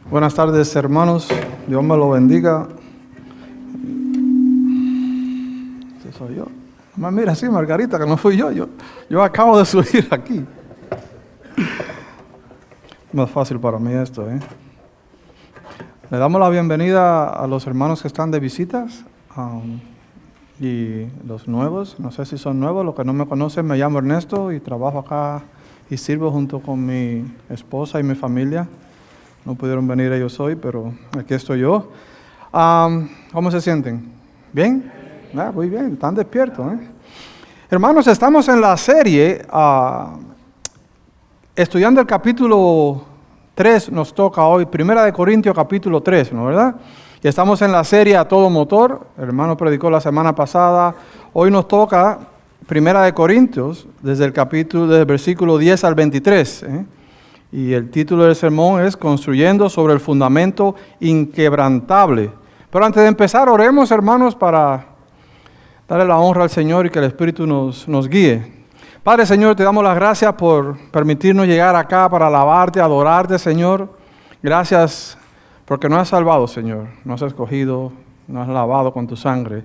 Buenas tardes, hermanos. Dios me lo bendiga. Ese soy yo. Mira, sí, Margarita, que no fui yo. Yo acabo de subir aquí. Más fácil para mí esto, ¿eh? Le damos la bienvenida a los hermanos que están de visitas y los nuevos. No sé si son nuevos, los que no me conocen, me llamo Ernesto y trabajo acá y sirvo junto con mi esposa y mi familia. No pudieron venir ellos hoy, pero aquí estoy yo. ¿Cómo se sienten? ¿Bien? Muy bien, están despiertos, ¿eh? Hermanos, estamos en la serie estudiando el capítulo 3, nos toca hoy, Primera de Corintios capítulo 3, ¿no verdad? Y estamos en la serie A Todo Motor, el hermano predicó la semana pasada, hoy nos toca Primera de Corintios, desde el versículo 10 al 23, ¿eh? Y el título del sermón es Construyendo sobre el fundamento inquebrantable. Pero antes de empezar, oremos, hermanos, para darle la honra al Señor y que el Espíritu nos guíe. Padre, Señor, te damos las gracias por permitirnos llegar acá para alabarte, adorarte, Señor. Gracias porque nos has salvado, Señor. Nos has escogido, nos has lavado con tu sangre.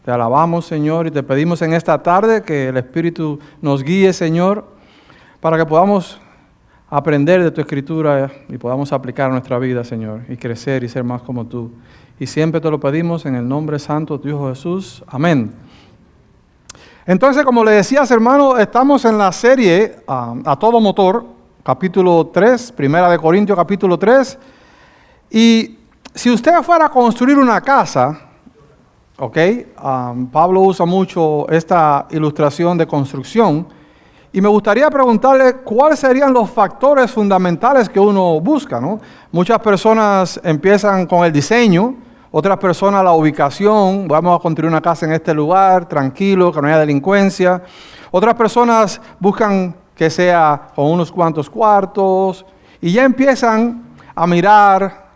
Te alabamos, Señor, y te pedimos en esta tarde que el Espíritu nos guíe, Señor, para que podamos aprender de tu Escritura y podamos aplicar a nuestra vida, Señor, y crecer y ser más como tú. Y siempre te lo pedimos en el nombre santo de tu Hijo Jesús. Amén. Entonces, como le decías, hermano, estamos en la serie A Todo Motor, capítulo 3, Primera de Corintios, capítulo 3. Y si usted fuera a construir una casa, ¿ok? Pablo usa mucho esta ilustración de construcción. Y me gustaría preguntarle cuáles serían los factores fundamentales que uno busca, ¿no? Muchas personas empiezan con el diseño, otras personas la ubicación, vamos a construir una casa en este lugar, tranquilo, que no haya delincuencia. Otras personas buscan que sea con unos cuantos cuartos y ya empiezan a mirar.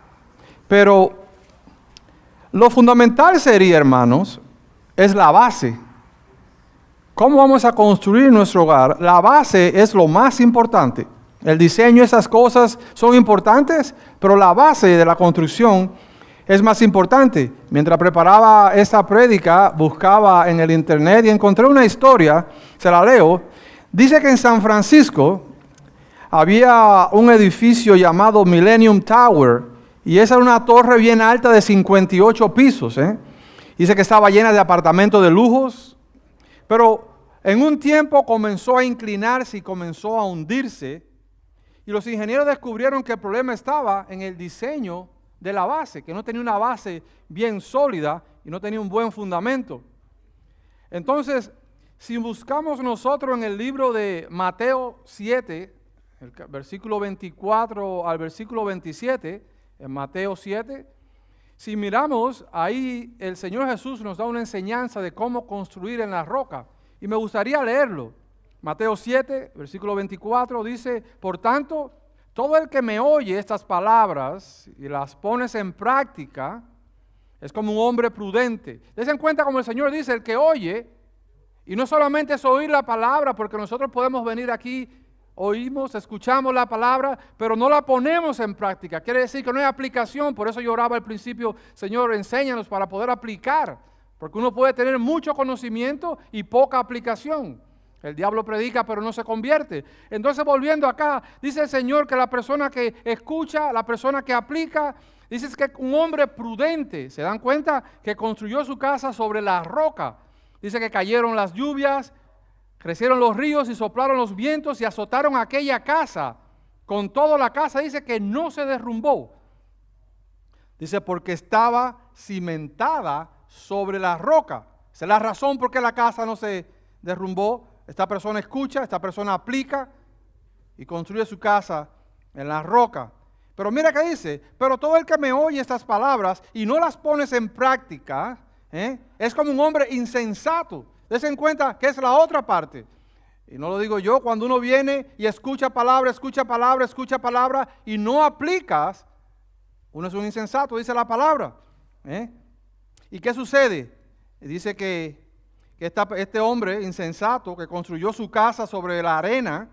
Pero lo fundamental sería, hermanos, es la base. ¿Cómo vamos a construir nuestro hogar? La base es lo más importante. El diseño, esas cosas son importantes, pero la base de la construcción es más importante. Mientras preparaba esta prédica, buscaba en el internet y encontré una historia, se la leo. Dice que en San Francisco había un edificio llamado Millennium Tower, y esa era una torre bien alta de 58 pisos. Dice que estaba llena de apartamentos de lujos, pero en un tiempo comenzó a inclinarse y comenzó a hundirse, y los ingenieros descubrieron que el problema estaba en el diseño de la base, que no tenía una base bien sólida y no tenía un buen fundamento. Entonces, si buscamos nosotros en el libro de Mateo 7, el versículo 24 al versículo 27, en Mateo 7, si miramos ahí, el Señor Jesús nos da una enseñanza de cómo construir en la roca. Y me gustaría leerlo. Mateo 7, versículo 24, dice: por tanto, todo el que me oye estas palabras y las pones en práctica, es como un hombre prudente. Dense en cuenta, como el Señor dice, el que oye, y no solamente es oír la palabra, porque nosotros podemos venir aquí, oímos, escuchamos la palabra, pero no la ponemos en práctica. Quiere decir que no hay aplicación. Por eso yo oraba al principio: Señor, enséñanos para poder aplicar. Porque uno puede tener mucho conocimiento y poca aplicación. El diablo predica pero no se convierte. Entonces, volviendo acá, dice el Señor que la persona que escucha, la persona que aplica, dice que un hombre prudente, ¿se dan cuenta? Que construyó su casa sobre la roca. Dice que cayeron las lluvias, crecieron los ríos y soplaron los vientos y azotaron aquella casa. Con toda la casa dice que no se derrumbó. Dice porque estaba cimentada sobre la roca. Esa es la razón por qué la casa no se derrumbó. Esta persona escucha, esta persona aplica y construye su casa en la roca. Pero mira que dice: pero todo el que me oye estas palabras y no las pones en práctica, es como un hombre insensato. Dense en cuenta que es la otra parte. Y no lo digo yo, cuando uno viene y escucha palabra y no aplicas, uno es un insensato, dice la palabra. ¿Y qué sucede? Dice que este hombre insensato que construyó su casa sobre la arena,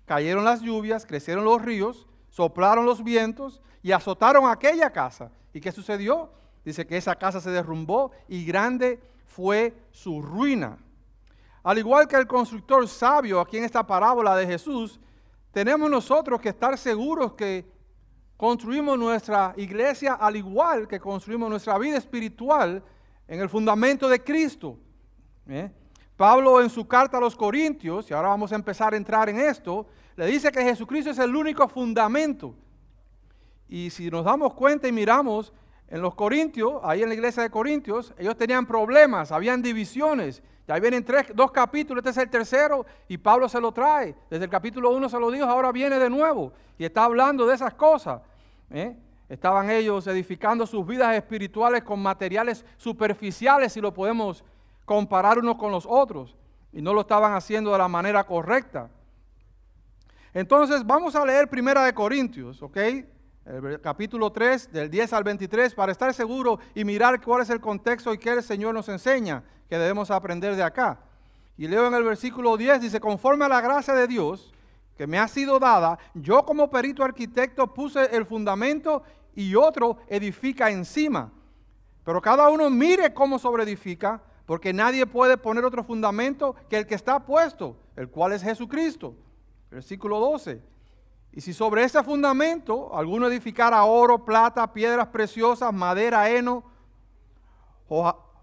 cayeron las lluvias, crecieron los ríos, soplaron los vientos y azotaron aquella casa. ¿Y qué sucedió? Dice que esa casa se derrumbó y grande fue su ruina. Al igual que el constructor sabio aquí en esta parábola de Jesús, tenemos nosotros que estar seguros que construimos nuestra iglesia al igual que construimos nuestra vida espiritual en el fundamento de Cristo. Pablo en su carta a los Corintios, y ahora vamos a empezar a entrar en esto, le dice que Jesucristo es el único fundamento. Y si nos damos cuenta y miramos en los Corintios, ahí en la iglesia de Corintios, ellos tenían problemas, habían divisiones. Ya vienen dos capítulos, este es el tercero y Pablo se lo trae. Desde el capítulo 1 se lo dijo, ahora viene de nuevo y está hablando de esas cosas. Estaban ellos edificando sus vidas espirituales con materiales superficiales, si lo podemos comparar unos con los otros, y no lo estaban haciendo de la manera correcta. Entonces vamos a leer Primera de Corintios, ¿ok? El capítulo 3, del 10 al 23, para estar seguro y mirar cuál es el contexto y qué el Señor nos enseña, que debemos aprender de acá. Y leo en el versículo 10, dice, conforme a la gracia de Dios que me ha sido dada, yo como perito arquitecto puse el fundamento y otro edifica encima. Pero cada uno mire cómo sobreedifica, porque nadie puede poner otro fundamento que el que está puesto, el cual es Jesucristo. Versículo 12. Y si sobre ese fundamento alguno edificara oro, plata, piedras preciosas, madera, heno,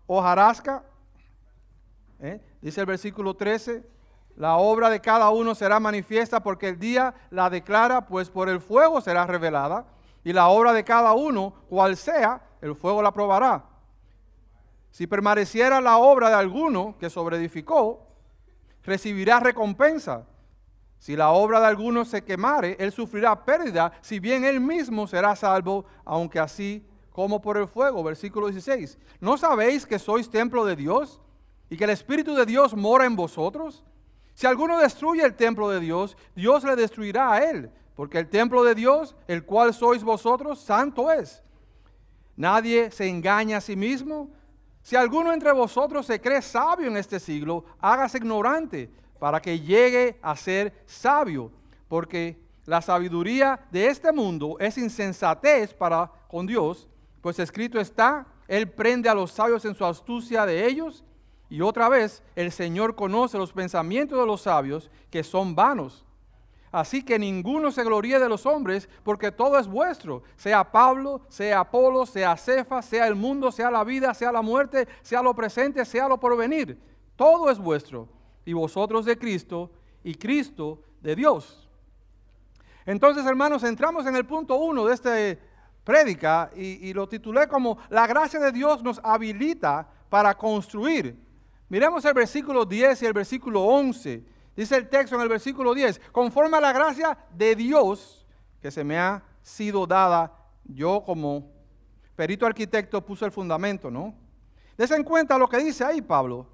hojarasca, dice el versículo 13, la obra de cada uno será manifiesta porque el día la declara, pues por el fuego será revelada, y la obra de cada uno, cual sea, el fuego la probará. Si permaneciera la obra de alguno que sobreedificó, recibirá recompensa. Si la obra de alguno se quemare, él sufrirá pérdida, si bien él mismo será salvo, aunque así como por el fuego. Versículo 16. ¿No sabéis que sois templo de Dios y que el Espíritu de Dios mora en vosotros? Si alguno destruye el templo de Dios, Dios le destruirá a él, porque el templo de Dios, el cual sois vosotros, santo es. Nadie se engaña a sí mismo. Si alguno entre vosotros se cree sabio en este siglo, hágase ignorante, para que llegue a ser sabio, porque la sabiduría de este mundo es insensatez para con Dios, pues escrito está, Él prende a los sabios en su astucia de ellos, y otra vez, el Señor conoce los pensamientos de los sabios, que son vanos. Así que ninguno se gloríe de los hombres, porque todo es vuestro, sea Pablo, sea Apolo, sea Cefas, sea el mundo, sea la vida, sea la muerte, sea lo presente, sea lo porvenir. Todo es vuestro. Y vosotros de Cristo, y Cristo de Dios. Entonces, hermanos, entramos en el punto 1 de esta prédica y lo titulé como la gracia de Dios nos habilita para construir. Miremos el versículo 10 y el versículo 11. Dice el texto en el versículo 10, conforme a la gracia de Dios que se me ha sido dada, yo como perito arquitecto puse el fundamento, ¿no? Desen cuenta lo que dice ahí Pablo.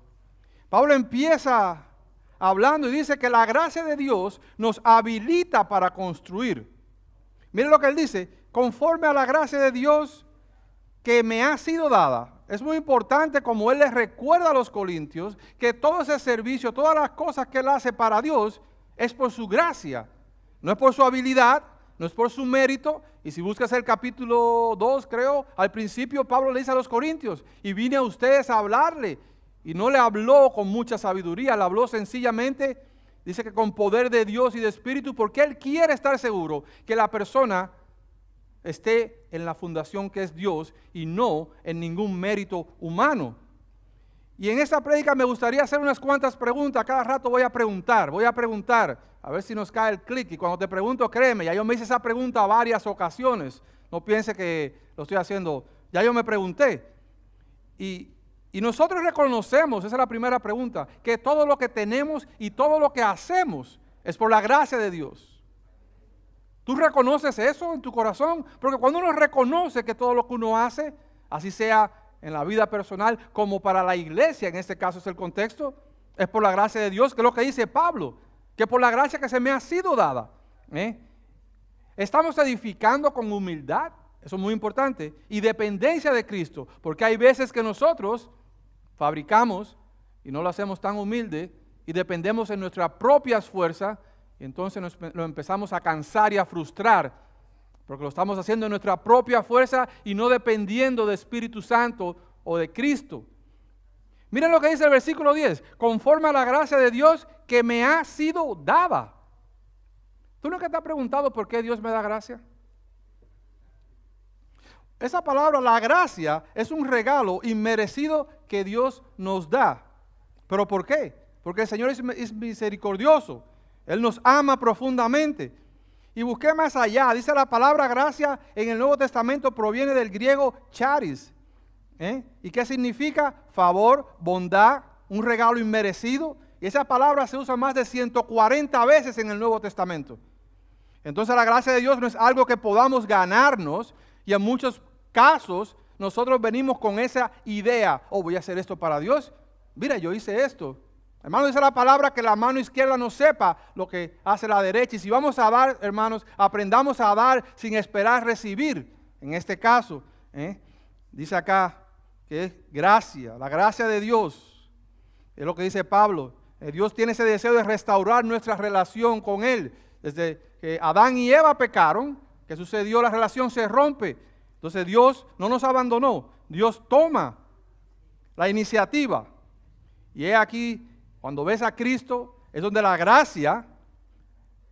Pablo empieza hablando y dice que la gracia de Dios nos habilita para construir. Miren lo que él dice, conforme a la gracia de Dios que me ha sido dada. Es muy importante, como él les recuerda a los corintios, que todo ese servicio, todas las cosas que él hace para Dios, es por su gracia. No es por su habilidad, no es por su mérito. Y si buscas el capítulo 2, creo, al principio Pablo le dice a los corintios, y vine a ustedes a hablarle. Y no le habló con mucha sabiduría, le habló sencillamente, dice que con poder de Dios y de Espíritu, porque él quiere estar seguro que la persona esté en la fundación que es Dios y no en ningún mérito humano. Y en esta prédica me gustaría hacer unas cuantas preguntas. Cada rato voy a preguntar, a ver si nos cae el clic. Y cuando te pregunto, créeme, ya yo me hice esa pregunta varias ocasiones. No piense que lo estoy haciendo, ya yo me pregunté. Y nosotros reconocemos, esa es la primera pregunta, que todo lo que tenemos y todo lo que hacemos es por la gracia de Dios. ¿Tú reconoces eso en tu corazón? Porque cuando uno reconoce que todo lo que uno hace, así sea en la vida personal como para la iglesia, en este caso es el contexto, es por la gracia de Dios, que es lo que dice Pablo, que por la gracia que se me ha sido dada. Estamos edificando con humildad, eso es muy importante, y dependencia de Cristo, porque hay veces que nosotros fabricamos y no lo hacemos tan humilde y dependemos en nuestras propias fuerzas y entonces lo empezamos a cansar y a frustrar porque lo estamos haciendo en nuestra propia fuerza y no dependiendo del Espíritu Santo o de Cristo. Miren lo que dice el versículo 10, conforme a la gracia de Dios que me ha sido dada. ¿Tú nunca te has preguntado por qué Dios me da gracia? Esa palabra, la gracia, es un regalo inmerecido que Dios nos da. ¿Pero por qué? Porque el Señor es misericordioso. Él nos ama profundamente. Y busqué más allá. Dice la palabra gracia en el Nuevo Testamento proviene del griego charis. ¿Y qué significa? Favor, bondad, un regalo inmerecido. Y esa palabra se usa más de 140 veces en el Nuevo Testamento. Entonces la gracia de Dios no es algo que podamos ganarnos, y en muchos casos nosotros venimos con esa idea, voy a hacer esto para Dios, mira, yo hice esto. Hermano, dice la palabra que la mano izquierda no sepa lo que hace la derecha, y si vamos a dar, hermanos, aprendamos a dar sin esperar recibir. En este caso, dice acá que es gracia, la gracia de Dios, es lo que dice Pablo. Dios tiene ese deseo de restaurar nuestra relación con Él. Desde que Adán y Eva pecaron, ¿qué sucedió? La relación se rompe. Entonces Dios no nos abandonó. Dios toma la iniciativa. Y es aquí, cuando ves a Cristo, es donde la gracia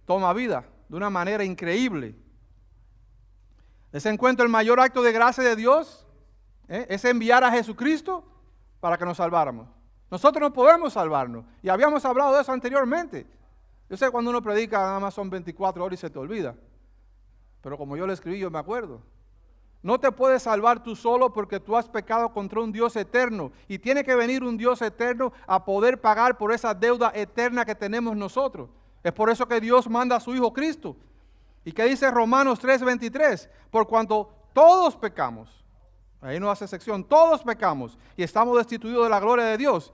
toma vida de una manera increíble. Ese encuentro, el mayor acto de gracia de Dios, es enviar a Jesucristo para que nos salváramos. Nosotros no podemos salvarnos. Y habíamos hablado de eso anteriormente. Yo sé cuando uno predica nada más son 24 horas y se te olvida. Pero como yo lo escribí, yo me acuerdo. No te puedes salvar tú solo porque tú has pecado contra un Dios eterno. Y tiene que venir un Dios eterno a poder pagar por esa deuda eterna que tenemos nosotros. Es por eso que Dios manda a su Hijo Cristo. ¿Y qué dice Romanos 3:23? Por cuanto todos pecamos. Ahí no hace sección. Todos pecamos y estamos destituidos de la gloria de Dios.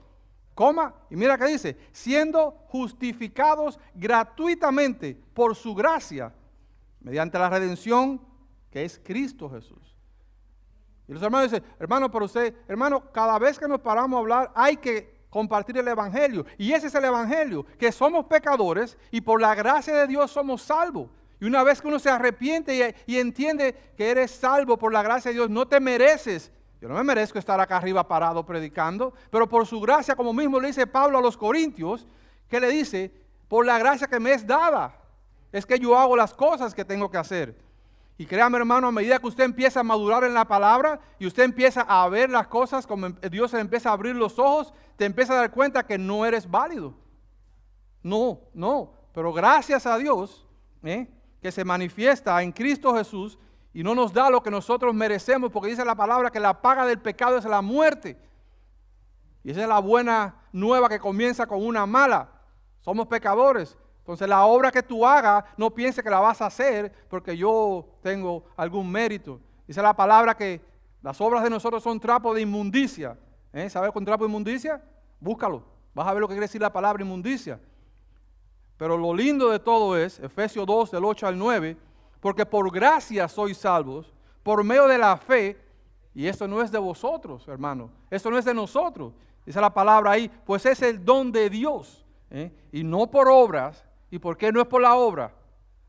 Y mira que dice, siendo justificados gratuitamente por su gracia, mediante la redención que es Cristo Jesús. Y los hermanos dicen, hermano, pero usted, hermano, cada vez que nos paramos a hablar hay que compartir el Evangelio. Y ese es el Evangelio, que somos pecadores y por la gracia de Dios somos salvos. Y una vez que uno se arrepiente y entiende que eres salvo por la gracia de Dios, no te mereces. Yo no me merezco estar acá arriba parado predicando, pero por su gracia, como mismo le dice Pablo a los Corintios, que le dice, por la gracia que me es dada, es que yo hago las cosas que tengo que hacer. Y créame, hermano, a medida que usted empieza a madurar en la palabra y usted empieza a ver las cosas como Dios le empieza a abrir los ojos, te empieza a dar cuenta que no eres válido. No, pero gracias a Dios, que se manifiesta en Cristo Jesús, y no nos da lo que nosotros merecemos, porque dice la palabra que la paga del pecado es la muerte. Y esa es la buena nueva que comienza con una mala. Somos pecadores. Entonces la obra que tú hagas, no pienses que la vas a hacer porque yo tengo algún mérito. Dice la palabra que las obras de nosotros son trapos de inmundicia. ¿Sabes con trapo de inmundicia? Búscalo. Vas a ver lo que quiere decir la palabra inmundicia. Pero lo lindo de todo es, Efesios 2, del 8 al 9, porque por gracia sois salvos, por medio de la fe, y esto no es de vosotros, hermano, esto no es de nosotros, dice la palabra ahí, pues es el don de Dios, y no por obras. ¿Y por qué no es por la obra?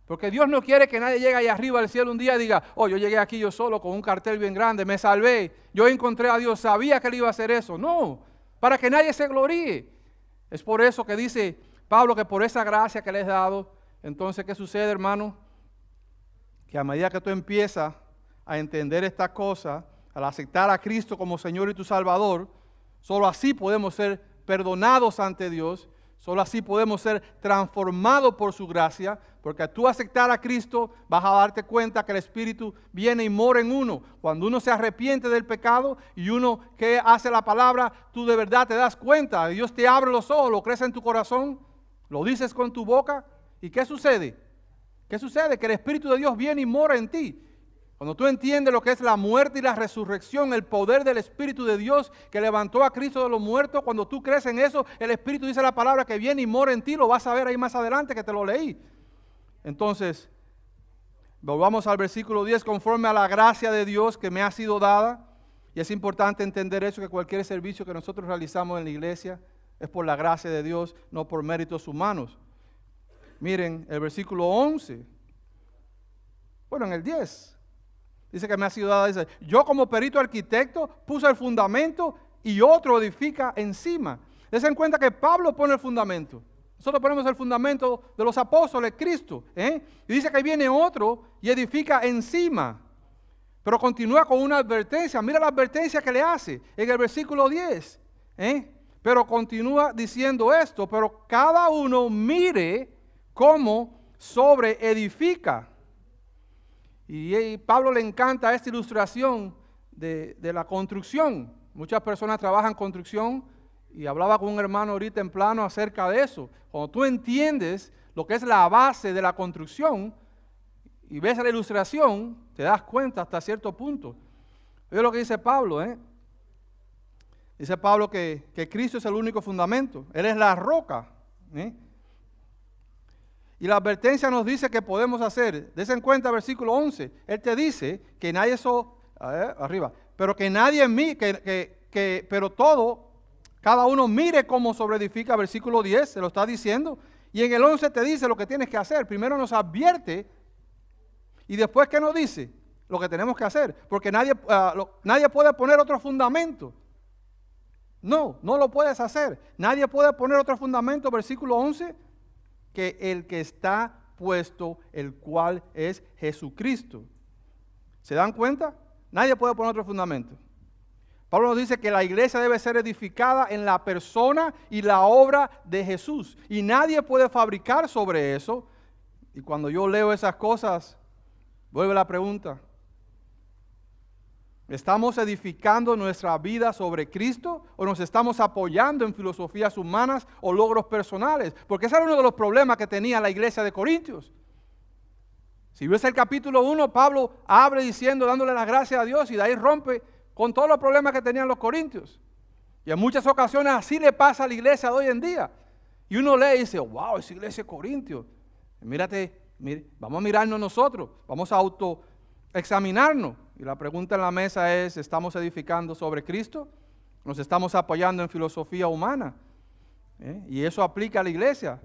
Porque Dios no quiere que nadie llegue allá arriba al cielo un día y diga, yo llegué aquí yo solo con un cartel bien grande, me salvé, yo encontré a Dios, sabía que Él iba a hacer eso. No, para que nadie se gloríe. Es por eso que dice Pablo que por esa gracia que le he dado, entonces, ¿qué sucede, hermano? Que a medida que tú empiezas a entender esta cosa, al aceptar a Cristo como Señor y tu Salvador, solo así podemos ser perdonados ante Dios, solo así podemos ser transformados por su gracia, porque al tú aceptar a Cristo vas a darte cuenta que el Espíritu viene y mora en uno. Cuando uno se arrepiente del pecado y uno que hace la palabra, tú de verdad te das cuenta, Dios te abre los ojos, lo crees en tu corazón, lo dices con tu boca, ¿y qué sucede? ¿Qué sucede? Que el Espíritu de Dios viene y mora en ti. Cuando tú entiendes lo que es la muerte y la resurrección, el poder del Espíritu de Dios que levantó a Cristo de los muertos, cuando tú crees en eso, el Espíritu dice la palabra que viene y mora en ti, lo vas a ver ahí más adelante que te lo leí. Entonces, volvamos al versículo 10, conforme a la gracia de Dios que me ha sido dada, y es importante entender eso, que cualquier servicio que nosotros realizamos en la iglesia es por la gracia de Dios, no por méritos humanos. Miren el versículo 11. Bueno, en el 10. Dice que me ha sido dada, dice, yo como perito arquitecto puse el fundamento y otro edifica encima. Dense en cuenta que Pablo pone el fundamento. Nosotros ponemos el fundamento de los apóstoles, Cristo. Y dice que viene otro y edifica encima. Pero continúa con una advertencia. Mira la advertencia que le hace en el versículo 10. Pero continúa diciendo esto, pero cada uno mire cómo sobreedifica. Y Pablo le encanta esta ilustración de la construcción. Muchas personas trabajan construcción y hablaba con un hermano ahorita en plano acerca de eso. Cuando tú entiendes lo que es la base de la construcción y ves la ilustración, te das cuenta hasta cierto punto. Oye lo que dice Pablo, Dice Pablo que Cristo es el único fundamento. Él es la roca. Y la advertencia nos dice que podemos hacer. Des en cuenta versículo 11. Él te dice que nadie arriba. Pero que nadie pero todo, cada uno mire cómo sobreedifica. Versículo 10 se lo está diciendo. Y en el 11 te dice lo que tienes que hacer. Primero nos advierte. Y después, ¿qué nos dice? Lo que tenemos que hacer. Porque nadie puede poner otro fundamento. No lo puedes hacer. Nadie puede poner otro fundamento, versículo 11, que el que está puesto, el cual es Jesucristo. ¿Se dan cuenta? Nadie puede poner otro fundamento. Pablo nos dice que la iglesia debe ser edificada en la persona y la obra de Jesús. Y nadie puede fabricar sobre eso. Y cuando yo leo esas cosas, vuelve la pregunta. ¿Estamos edificando nuestra vida sobre Cristo o nos estamos apoyando en filosofías humanas o logros personales? Porque ese era uno de los problemas que tenía la iglesia de Corintios. Si ves el capítulo 1, Pablo abre diciendo, dándole las gracias a Dios y de ahí rompe con todos los problemas que tenían los corintios. Y en muchas ocasiones así le pasa a la iglesia de hoy en día. Y uno lee y dice, wow, esa iglesia de Corintios. Vamos a mirarnos nosotros, vamos a autoexaminarnos. Y la pregunta en la mesa es, ¿estamos edificando sobre Cristo? ¿Nos estamos apoyando en filosofía humana? Y eso aplica a la iglesia.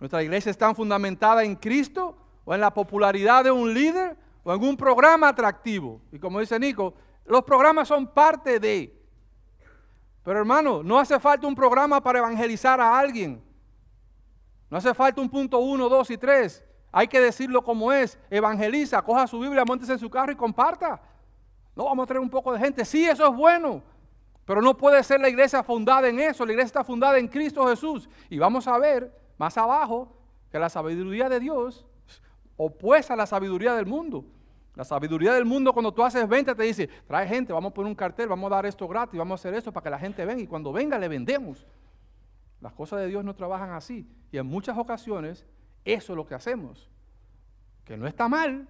¿Nuestra iglesia está fundamentada en Cristo o en la popularidad de un líder o en un programa atractivo? Y como dice Nico, los programas son parte de. Pero hermano, no hace falta un programa para evangelizar a alguien. No hace falta un punto 1, 2 y 3. Hay que decirlo como es. Evangeliza, coja su Biblia, móntese en su carro y comparta. No, vamos a traer un poco de gente. Sí, eso es bueno. Pero no puede ser la iglesia fundada en eso. La iglesia está fundada en Cristo Jesús. Y vamos a ver más abajo que la sabiduría de Dios opuesta a la sabiduría del mundo. La sabiduría del mundo, cuando tú haces venta, te dice, trae gente, vamos a poner un cartel, vamos a dar esto gratis, vamos a hacer esto para que la gente venga. Y cuando venga, le vendemos. Las cosas de Dios no trabajan así. Y en muchas ocasiones, eso es lo que hacemos. Que no está mal,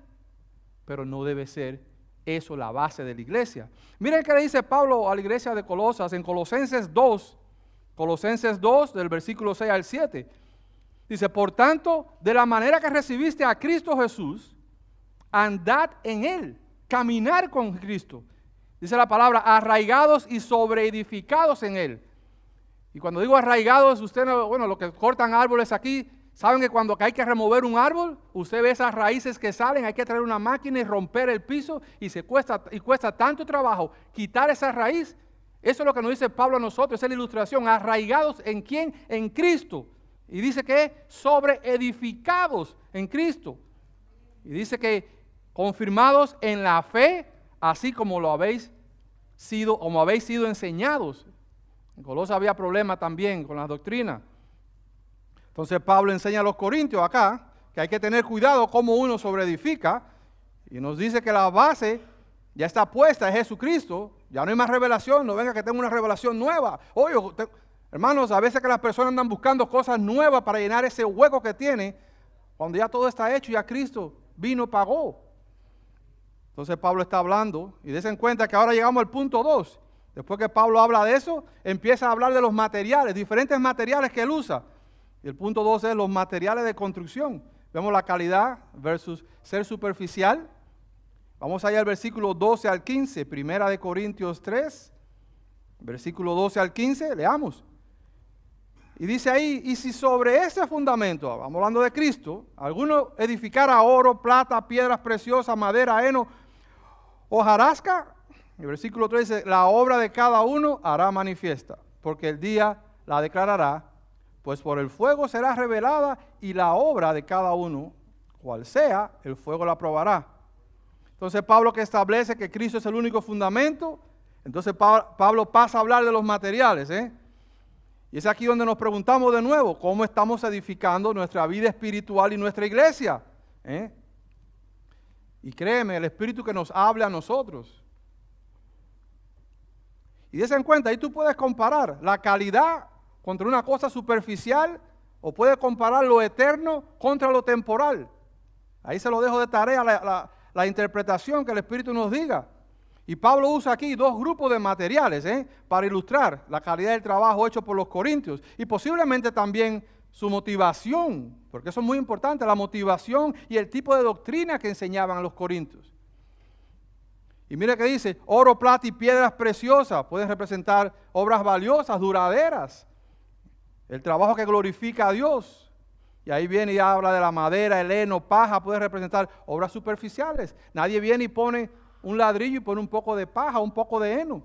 pero no debe ser eso la base de la iglesia. Miren qué le dice Pablo a la iglesia de Colosas en Colosenses 2, del versículo 6 al 7. Dice, por tanto, de la manera que recibiste a Cristo Jesús, andad en Él, caminar con Cristo. Dice la palabra, arraigados y sobreedificados en Él. Y cuando digo arraigados, ustedes, los que cortan árboles aquí, saben que cuando hay que remover un árbol, usted ve esas raíces que salen, hay que traer una máquina y romper el piso y cuesta tanto trabajo quitar esa raíz. Eso es lo que nos dice Pablo a nosotros, esa es la ilustración, arraigados ¿en quién? En Cristo. Y dice que sobreedificados en Cristo. Y dice que confirmados en la fe, así como habéis sido enseñados. En Colosas había problema también con la doctrina. Entonces Pablo enseña a los corintios acá que hay que tener cuidado cómo uno sobreedifica. Y nos dice que la base ya está puesta, es Jesucristo. Ya no hay más revelación, no venga que tenga una revelación nueva. Oye, hermanos, a veces que las personas andan buscando cosas nuevas para llenar ese hueco que tiene, cuando ya todo está hecho, ya Cristo vino, pagó. Entonces Pablo está hablando, y des en cuenta que ahora llegamos al punto 2. Después que Pablo habla de eso, empieza a hablar de los materiales, diferentes materiales que él usa. Y el punto 2 es los materiales de construcción. Vemos la calidad versus ser superficial. Vamos allá al versículo 12 al 15, primera de Corintios 3, versículo 12 al 15, leamos. Y dice ahí, y si sobre ese fundamento, vamos hablando de Cristo, alguno edificara oro, plata, piedras preciosas, madera, heno, hojarasca, el versículo 3 dice, la obra de cada uno hará manifiesta, porque el día la declarará, pues por el fuego será revelada y la obra de cada uno, cual sea, el fuego la probará. Entonces Pablo, que establece que Cristo es el único fundamento, entonces Pablo pasa a hablar de los materiales, Y es aquí donde nos preguntamos de nuevo, ¿cómo estamos edificando nuestra vida espiritual y nuestra iglesia? Y créeme, el Espíritu que nos habla a nosotros. Y des en cuenta, ahí tú puedes comparar la calidad contra una cosa superficial o puedes comparar lo eterno contra lo temporal. Ahí se lo dejo de tarea la interpretación que el Espíritu nos diga. Y Pablo usa aquí dos grupos de materiales para ilustrar la calidad del trabajo hecho por los corintios y posiblemente también su motivación, porque eso es muy importante, la motivación y el tipo de doctrina que enseñaban a los corintios. Y mira que dice, oro, plata y piedras preciosas pueden representar obras valiosas, duraderas, el trabajo que glorifica a Dios. Y ahí viene y habla de la madera, el heno, paja, puede representar obras superficiales. Nadie viene y pone un ladrillo y pone un poco de paja, un poco de heno.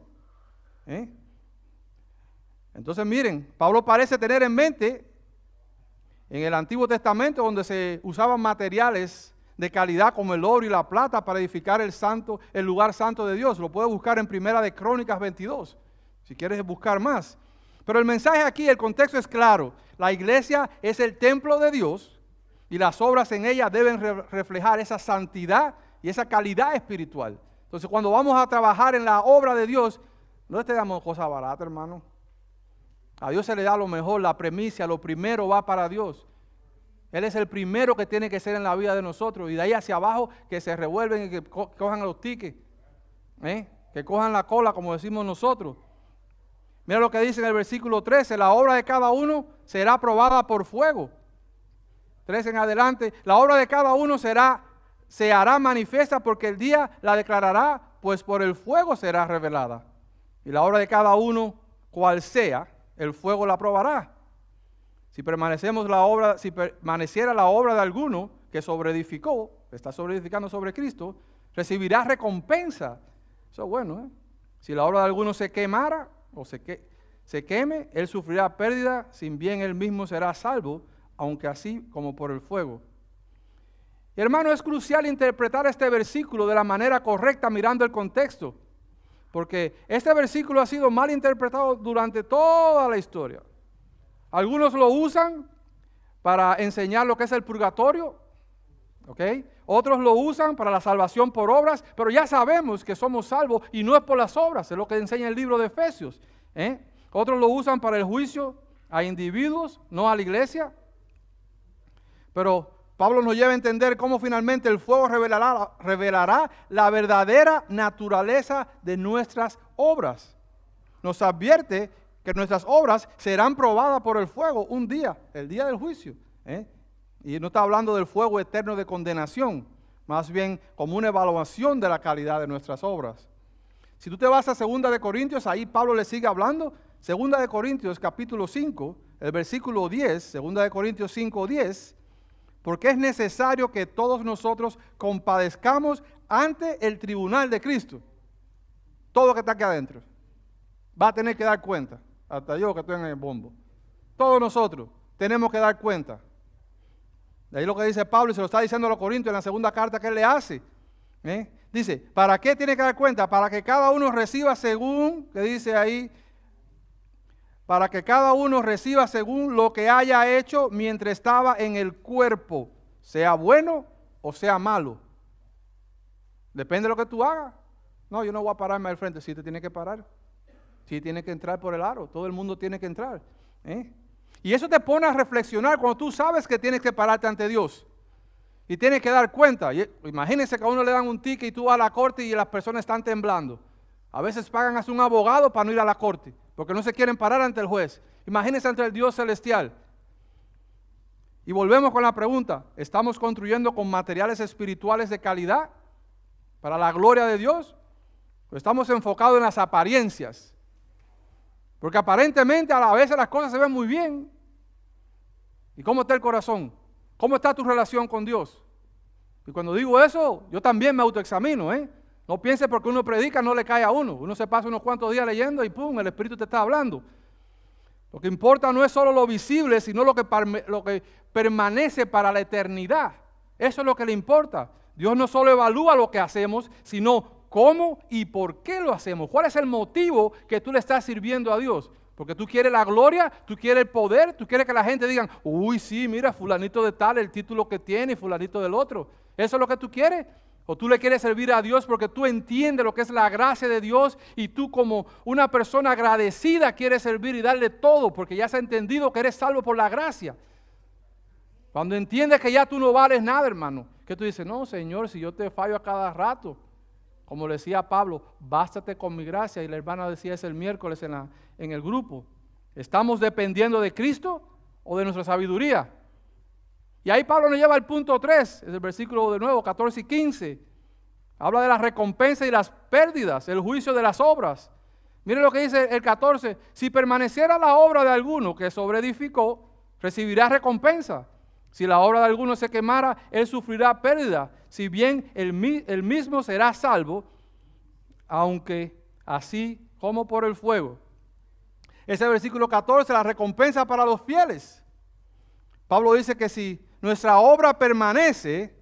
Entonces miren, Pablo parece tener en mente, en el Antiguo Testamento, donde se usaban materiales de calidad como el oro y la plata para edificar el lugar santo de Dios. Lo puedes buscar en Primera de Crónicas 22, si quieres buscar más. Pero el mensaje aquí, el contexto es claro. La iglesia es el templo de Dios y las obras en ella deben reflejar esa santidad y esa calidad espiritual. Entonces, cuando vamos a trabajar en la obra de Dios, no te damos cosas baratas, hermano. A Dios se le da lo mejor, la premisa, lo primero va para Dios. Él es el primero que tiene que ser en la vida de nosotros. Y de ahí hacia abajo que se revuelven y que cojan los tickets. Que cojan la cola, como decimos nosotros. Mira lo que dice en el versículo 13. La obra de cada uno será probada por fuego. 13 en adelante. La obra de cada uno se hará manifiesta porque el día la declarará, pues por el fuego será revelada. Y la obra de cada uno, cual sea, el fuego la probará. Si permaneciera la obra de alguno que sobreedificó, está sobreedificando sobre Cristo, recibirá recompensa. Eso es bueno, Si la obra de alguno se quemara o se queme, él sufrirá pérdida, sin bien él mismo será salvo, aunque así como por el fuego. Y hermano, es crucial interpretar este versículo de la manera correcta mirando el contexto, porque este versículo ha sido mal interpretado durante toda la historia. Algunos lo usan para enseñar lo que es el purgatorio, Otros lo usan para la salvación por obras, pero ya sabemos que somos salvos y no es por las obras, es lo que enseña el libro de Efesios. Otros lo usan para el juicio a individuos, no a la iglesia. Pero Pablo nos lleva a entender cómo finalmente el fuego revelará la verdadera naturaleza de nuestras obras. Nos advierte que nuestras obras serán probadas por el fuego un día, el día del juicio. Y no está hablando del fuego eterno de condenación, más bien como una evaluación de la calidad de nuestras obras. Si tú te vas a 2 de Corintios, ahí Pablo le sigue hablando. 2 de Corintios capítulo 5, el versículo 10, 2 de Corintios 5, 10, porque es necesario que todos nosotros compadezcamos ante el tribunal de Cristo. Todo lo que está aquí adentro va a tener que dar cuenta. Hasta yo que estoy en el bombo. Todos nosotros tenemos que dar cuenta. De ahí lo que dice Pablo, y se lo está diciendo a los Corintios en la segunda carta que él le hace. Dice, ¿para qué tiene que dar cuenta? Para que cada uno reciba según, que dice ahí, para que cada uno reciba según lo que haya hecho mientras estaba en el cuerpo, sea bueno o sea malo. Depende de lo que tú hagas. No, yo no voy a pararme al frente. Sí, te tiene que parar. Sí, tiene que entrar por el aro. Todo el mundo tiene que entrar. Y eso te pone a reflexionar cuando tú sabes que tienes que pararte ante Dios. Y tienes que dar cuenta. Imagínense que a uno le dan un ticket y tú vas a la corte y las personas están temblando. A veces pagan a un abogado para no ir a la corte, porque no se quieren parar ante el juez. Imagínense ante el Dios celestial. Y volvemos con la pregunta, ¿estamos construyendo con materiales espirituales de calidad para la gloria de Dios? ¿O estamos enfocados en las apariencias? Porque aparentemente a la vez las cosas se ven muy bien, ¿Y cómo está el corazón? ¿Cómo está tu relación con Dios? Y cuando digo eso, yo también me autoexamino, ¿eh? No piense porque uno predica no le cae a uno. Uno se pasa unos cuantos días leyendo y ¡pum!, el Espíritu te está hablando. Lo que importa no es solo lo visible, sino lo que permanece para la eternidad. Eso es lo que le importa. Dios no solo evalúa lo que hacemos, sino cómo y por qué lo hacemos. ¿Cuál es el motivo que tú le estás sirviendo a Dios? Porque tú quieres la gloria, tú quieres el poder, tú quieres que la gente diga, uy, sí, mira, fulanito de tal, el título que tiene, y fulanito del otro. ¿Eso es lo que tú quieres? ¿O tú le quieres servir a Dios porque tú entiendes lo que es la gracia de Dios y tú como una persona agradecida quieres servir y darle todo porque ya has entendido que eres salvo por la gracia? Cuando entiendes que ya tú no vales nada, hermano, que tú dices, no, Señor, si yo te fallo a cada rato, como le decía Pablo, bástate con mi gracia, y la hermana decía eso el miércoles en el grupo. ¿Estamos dependiendo de Cristo o de nuestra sabiduría? Y ahí Pablo nos lleva al punto 3, es el versículo de nuevo, 14 y 15. Habla de las recompensas y las pérdidas, el juicio de las obras. Miren lo que dice el 14, si permaneciera la obra de alguno que sobreedificó, recibirá recompensa. Si la obra de alguno se quemara, él sufrirá pérdida. Si bien él mismo será salvo, aunque así como por el fuego. Ese versículo 14, la recompensa para los fieles. Pablo dice que si nuestra obra permanece,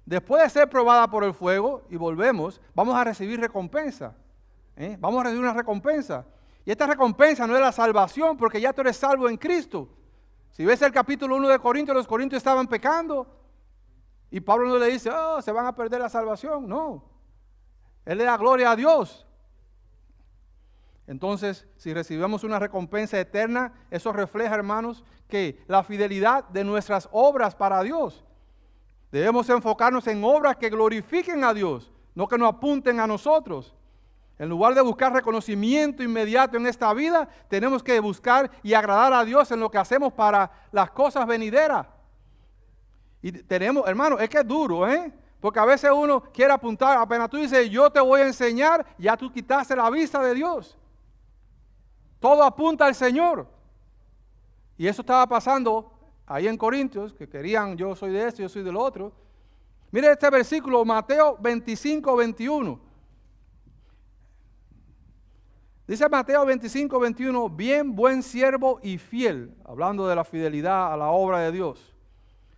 después de ser probada por el fuego, y volvemos, vamos a recibir recompensa. Vamos a recibir una recompensa. Y esta recompensa no es la salvación, porque ya tú eres salvo en Cristo. Si ves el capítulo 1 de Corintios, los corintios estaban pecando. Y Pablo no le dice, oh, se van a perder la salvación. No. Él le da gloria a Dios. Entonces, si recibimos una recompensa eterna, eso refleja, hermanos, que la fidelidad de nuestras obras para Dios. Debemos enfocarnos en obras que glorifiquen a Dios, no que nos apunten a nosotros. En lugar de buscar reconocimiento inmediato en esta vida, tenemos que buscar y agradar a Dios en lo que hacemos para las cosas venideras. Y tenemos, hermano, es que es duro, porque a veces uno quiere apuntar, apenas tú dices, yo te voy a enseñar, ya tú quitaste la vista de Dios. Todo apunta al Señor. Y eso estaba pasando ahí en Corintios, que querían, yo soy de esto, yo soy del otro. Mire este versículo, Mateo 25, 21. Dice Mateo 25, 21, bien buen siervo y fiel, hablando de la fidelidad a la obra de Dios.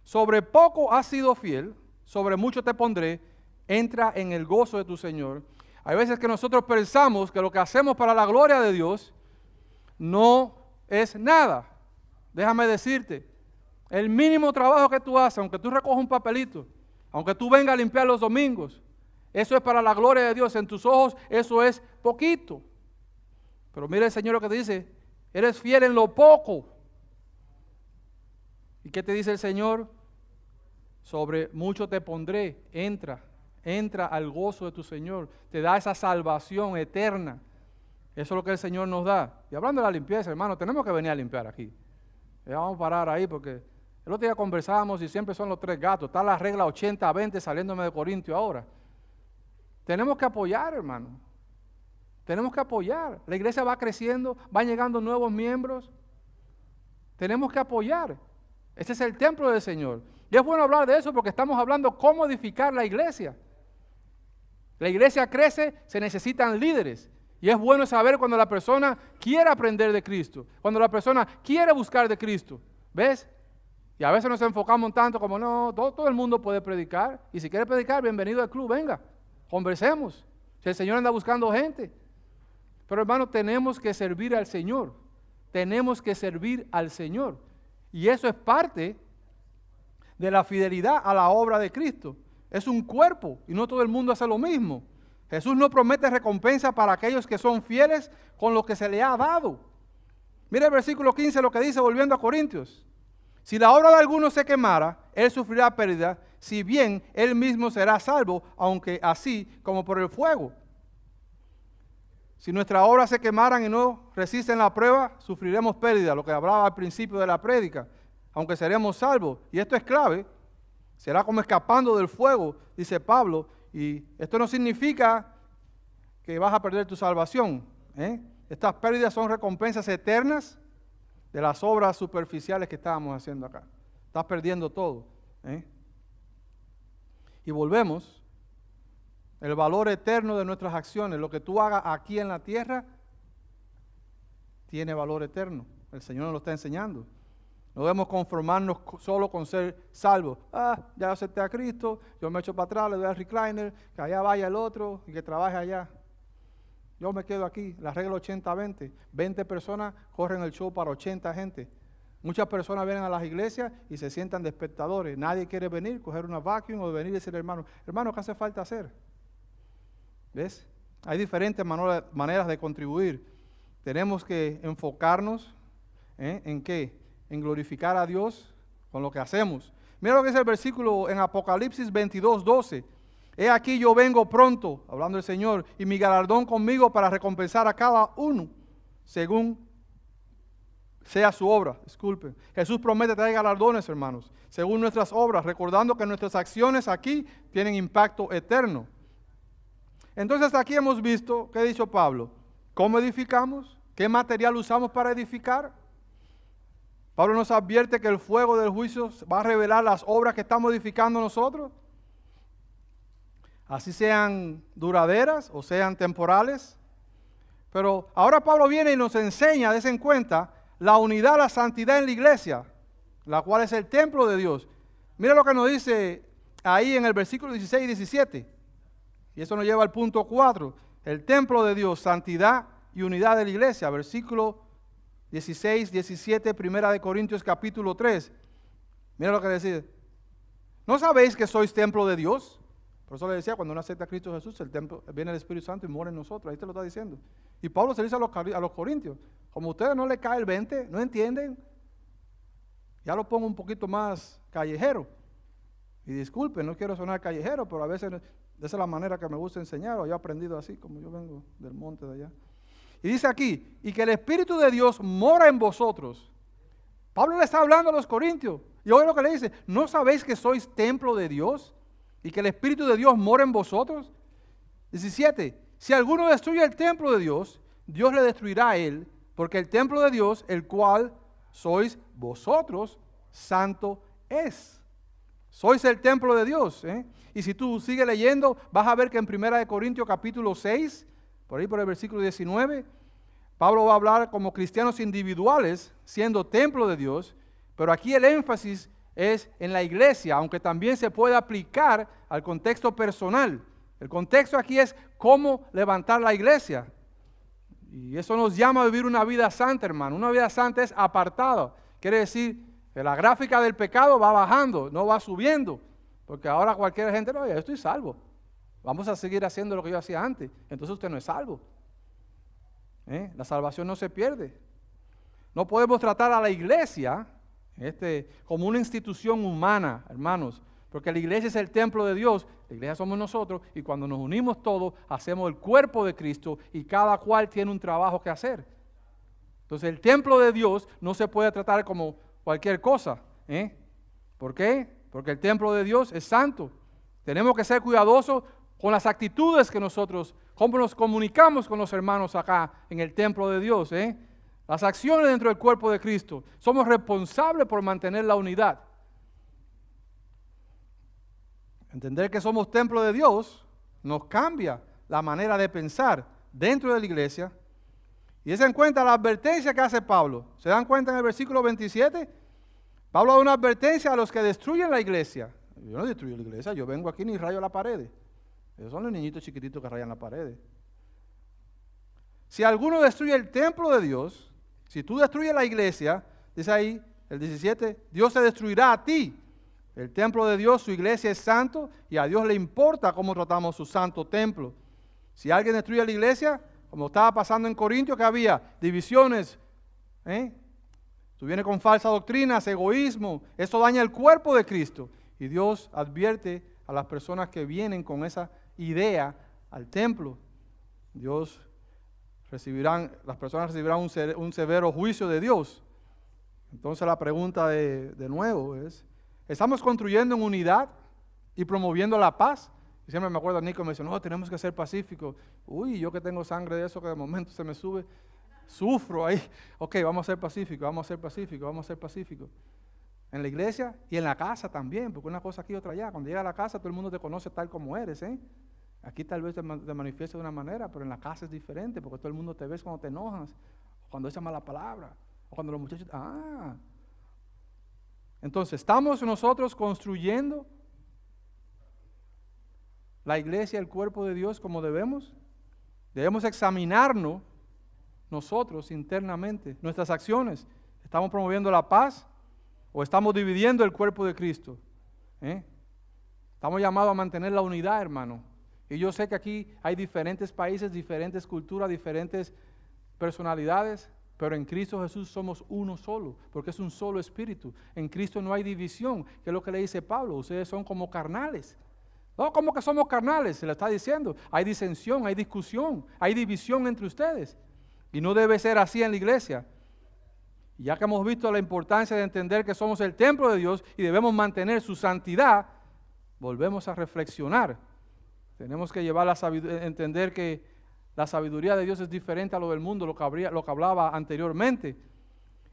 Sobre poco has sido fiel, sobre mucho te pondré, entra en el gozo de tu Señor. Hay veces que nosotros pensamos que lo que hacemos para la gloria de Dios no es nada. Déjame decirte, el mínimo trabajo que tú haces, aunque tú recojas un papelito, aunque tú vengas a limpiar los domingos, eso es para la gloria de Dios. En tus ojos eso es poquito. Pero mira el Señor lo que te dice, eres fiel en lo poco. ¿Y qué te dice el Señor? Sobre mucho te pondré, entra al gozo de tu Señor, te da esa salvación eterna. Eso es lo que el Señor nos da. Y hablando de la limpieza, hermano, tenemos que venir a limpiar aquí. Ya vamos a parar ahí porque el otro día conversábamos y siempre son los tres gatos. Está la regla 80-20 saliéndome de Corintio ahora. Tenemos que apoyar, hermano. Tenemos que apoyar. La iglesia va creciendo, van llegando nuevos miembros. Tenemos que apoyar. Este es el templo del Señor. Y es bueno hablar de eso porque estamos hablando cómo edificar la iglesia. La iglesia crece, se necesitan líderes. Y es bueno saber cuando la persona quiere aprender de Cristo, cuando la persona quiere buscar de Cristo. ¿Ves? Y a veces nos enfocamos tanto como, no, todo el mundo puede predicar. Y si quiere predicar, bienvenido al club, venga, conversemos. Si el Señor anda buscando gente. Pero hermano, tenemos que servir al Señor. Tenemos que servir al Señor. Y eso es parte de la fidelidad a la obra de Cristo. Es un cuerpo y no todo el mundo hace lo mismo. Jesús no promete recompensa para aquellos que son fieles con lo que se le ha dado. Mira el versículo 15 lo que dice volviendo a Corintios. Si la obra de alguno se quemara, él sufrirá pérdida, si bien él mismo será salvo, aunque así como por el fuego. Si nuestras obras se quemaran y no resisten la prueba, sufriremos pérdida, lo que hablaba al principio de la prédica, aunque seremos salvos. Y esto es clave, será como escapando del fuego, dice Pablo. Y esto no significa que vas a perder tu salvación. Estas pérdidas son recompensas eternas de las obras superficiales que estábamos haciendo acá. Estás perdiendo todo. Y volvemos. El valor eterno de nuestras acciones, lo que tú hagas aquí en la tierra, tiene valor eterno. El Señor nos lo está enseñando. No debemos conformarnos solo con ser salvos. Ya acepté a Cristo, yo me echo para atrás, le doy al recliner, que allá vaya el otro y que trabaje allá. Yo me quedo aquí, la regla 80-20. 20 personas corren el show para 80 gente. Muchas personas vienen a las iglesias y se sientan de espectadores. Nadie quiere venir, coger una vacuum o venir y decir, hermano, ¿qué hace falta hacer? ¿Ves? Hay diferentes maneras de contribuir. Tenemos que enfocarnos ¿en qué? En glorificar a Dios con lo que hacemos. Mira lo que dice el versículo en Apocalipsis 22:12. He aquí yo vengo pronto, hablando el Señor, y mi galardón conmigo para recompensar a cada uno según sea su obra. Disculpen. Jesús promete traer galardones, hermanos, según nuestras obras, recordando que nuestras acciones aquí tienen impacto eterno. Entonces aquí hemos visto, ¿qué ha dicho Pablo? ¿Cómo edificamos? ¿Qué material usamos para edificar? Pablo nos advierte que el fuego del juicio va a revelar las obras que estamos edificando nosotros, así sean duraderas o sean temporales. Pero ahora Pablo viene y nos enseña, des en cuenta, la unidad, la santidad en la iglesia, la cual es el templo de Dios. Mira lo que nos dice ahí en el versículo 16 y 17. Y eso nos lleva al punto 4. El templo de Dios, santidad y unidad de la iglesia. Versículo 16, 17, 1 Corintios capítulo 3. Mira lo que dice. ¿No sabéis que sois templo de Dios? Por eso le decía, cuando uno acepta a Cristo Jesús, el templo, viene el Espíritu Santo y mora en nosotros. Ahí te lo está diciendo. Y Pablo se dice a los corintios, como a ustedes no le cae el 20, no entienden, ya lo pongo un poquito más callejero. Y disculpen, no quiero sonar callejero, pero a veces esa es la manera que me gusta enseñar, o yo he aprendido así, como yo vengo del monte de allá. Y dice aquí, y que el Espíritu de Dios mora en vosotros. Pablo le está hablando a los corintios, y oye lo que le dice, ¿no sabéis que sois templo de Dios? Y que el Espíritu de Dios mora en vosotros. 17, si alguno destruye el templo de Dios, Dios le destruirá a él, porque el templo de Dios, el cual sois vosotros, santo es. Sois el templo de Dios. Y si tú sigues leyendo, vas a ver que en 1 Corintios capítulo 6, por ahí por el versículo 19, Pablo va a hablar como cristianos individuales, siendo templo de Dios, pero aquí el énfasis es en la iglesia, aunque también se puede aplicar al contexto personal. El contexto aquí es cómo levantar la iglesia. Y eso nos llama a vivir una vida santa, hermano. Una vida santa es apartada. Quiere decir que la gráfica del pecado va bajando, no va subiendo. Porque ahora cualquier gente, no, ya estoy salvo. Vamos a seguir haciendo lo que yo hacía antes. Entonces usted no es salvo. La salvación no se pierde. No podemos tratar a la iglesia como una institución humana, hermanos. Porque la iglesia es el templo de Dios, la iglesia somos nosotros, y cuando nos unimos todos, hacemos el cuerpo de Cristo, y cada cual tiene un trabajo que hacer. Entonces el templo de Dios no se puede tratar como cualquier cosa. ¿Por qué? Porque el templo de Dios es santo. Tenemos que ser cuidadosos con las actitudes que nosotros, cómo nos comunicamos con los hermanos acá en el templo de Dios. Las acciones dentro del cuerpo de Cristo. Somos responsables por mantener la unidad. Entender que somos templo de Dios nos cambia la manera de pensar dentro de la iglesia. Y se dan cuenta la advertencia que hace Pablo. ¿Se dan cuenta en el versículo 27? Pablo da una advertencia a los que destruyen la iglesia. Yo no destruyo la iglesia, yo vengo aquí ni rayo las paredes. Esos son los niñitos chiquititos que rayan las paredes. Si alguno destruye el templo de Dios, si tú destruyes la iglesia, dice ahí el 17, Dios se destruirá a ti. El templo de Dios, su iglesia es santo y a Dios le importa cómo tratamos su santo templo. Si alguien destruye la iglesia, como estaba pasando en Corintios, que había divisiones, tú vienes con falsas doctrinas, egoísmo, eso daña el cuerpo de Cristo. Y Dios advierte a las personas que vienen con esa idea al templo. Las personas recibirán un severo juicio de Dios. Entonces la pregunta de nuevo es, ¿estamos construyendo en unidad y promoviendo la paz? Y siempre me acuerdo, Nico me dice, no, tenemos que ser pacíficos. Uy, yo que tengo sangre de eso que de momento se me sube. Sufro ahí. Ok, vamos a ser pacíficos, vamos a ser pacíficos, vamos a ser pacíficos. En la iglesia y en la casa también, porque una cosa aquí y otra allá. Cuando llega a la casa todo el mundo te conoce tal como eres, ¿eh? Aquí tal vez te manifiesta de una manera, pero en la casa es diferente, porque todo el mundo te ve cuando te enojas, cuando echas mala palabra, o cuando los muchachos... Entonces, ¿estamos nosotros construyendo la iglesia, el cuerpo de Dios como debemos? Debemos examinarnos nosotros internamente, nuestras acciones. ¿Estamos promoviendo la paz o estamos dividiendo el cuerpo de Cristo? Estamos llamados a mantener la unidad, hermano. Y yo sé que aquí hay diferentes países, diferentes culturas, diferentes personalidades, pero en Cristo Jesús somos uno solo, porque es un solo espíritu. En Cristo no hay división, que es lo que le dice Pablo. Ustedes son como carnales. No, ¿cómo que somos carnales? Se lo está diciendo. Hay disensión, hay discusión, hay división entre ustedes. Y no debe ser así en la iglesia. Y ya que hemos visto la importancia de entender que somos el templo de Dios y debemos mantener su santidad, volvemos a reflexionar. Tenemos que llevar entender que la sabiduría de Dios es diferente a lo del mundo, lo que hablaba anteriormente.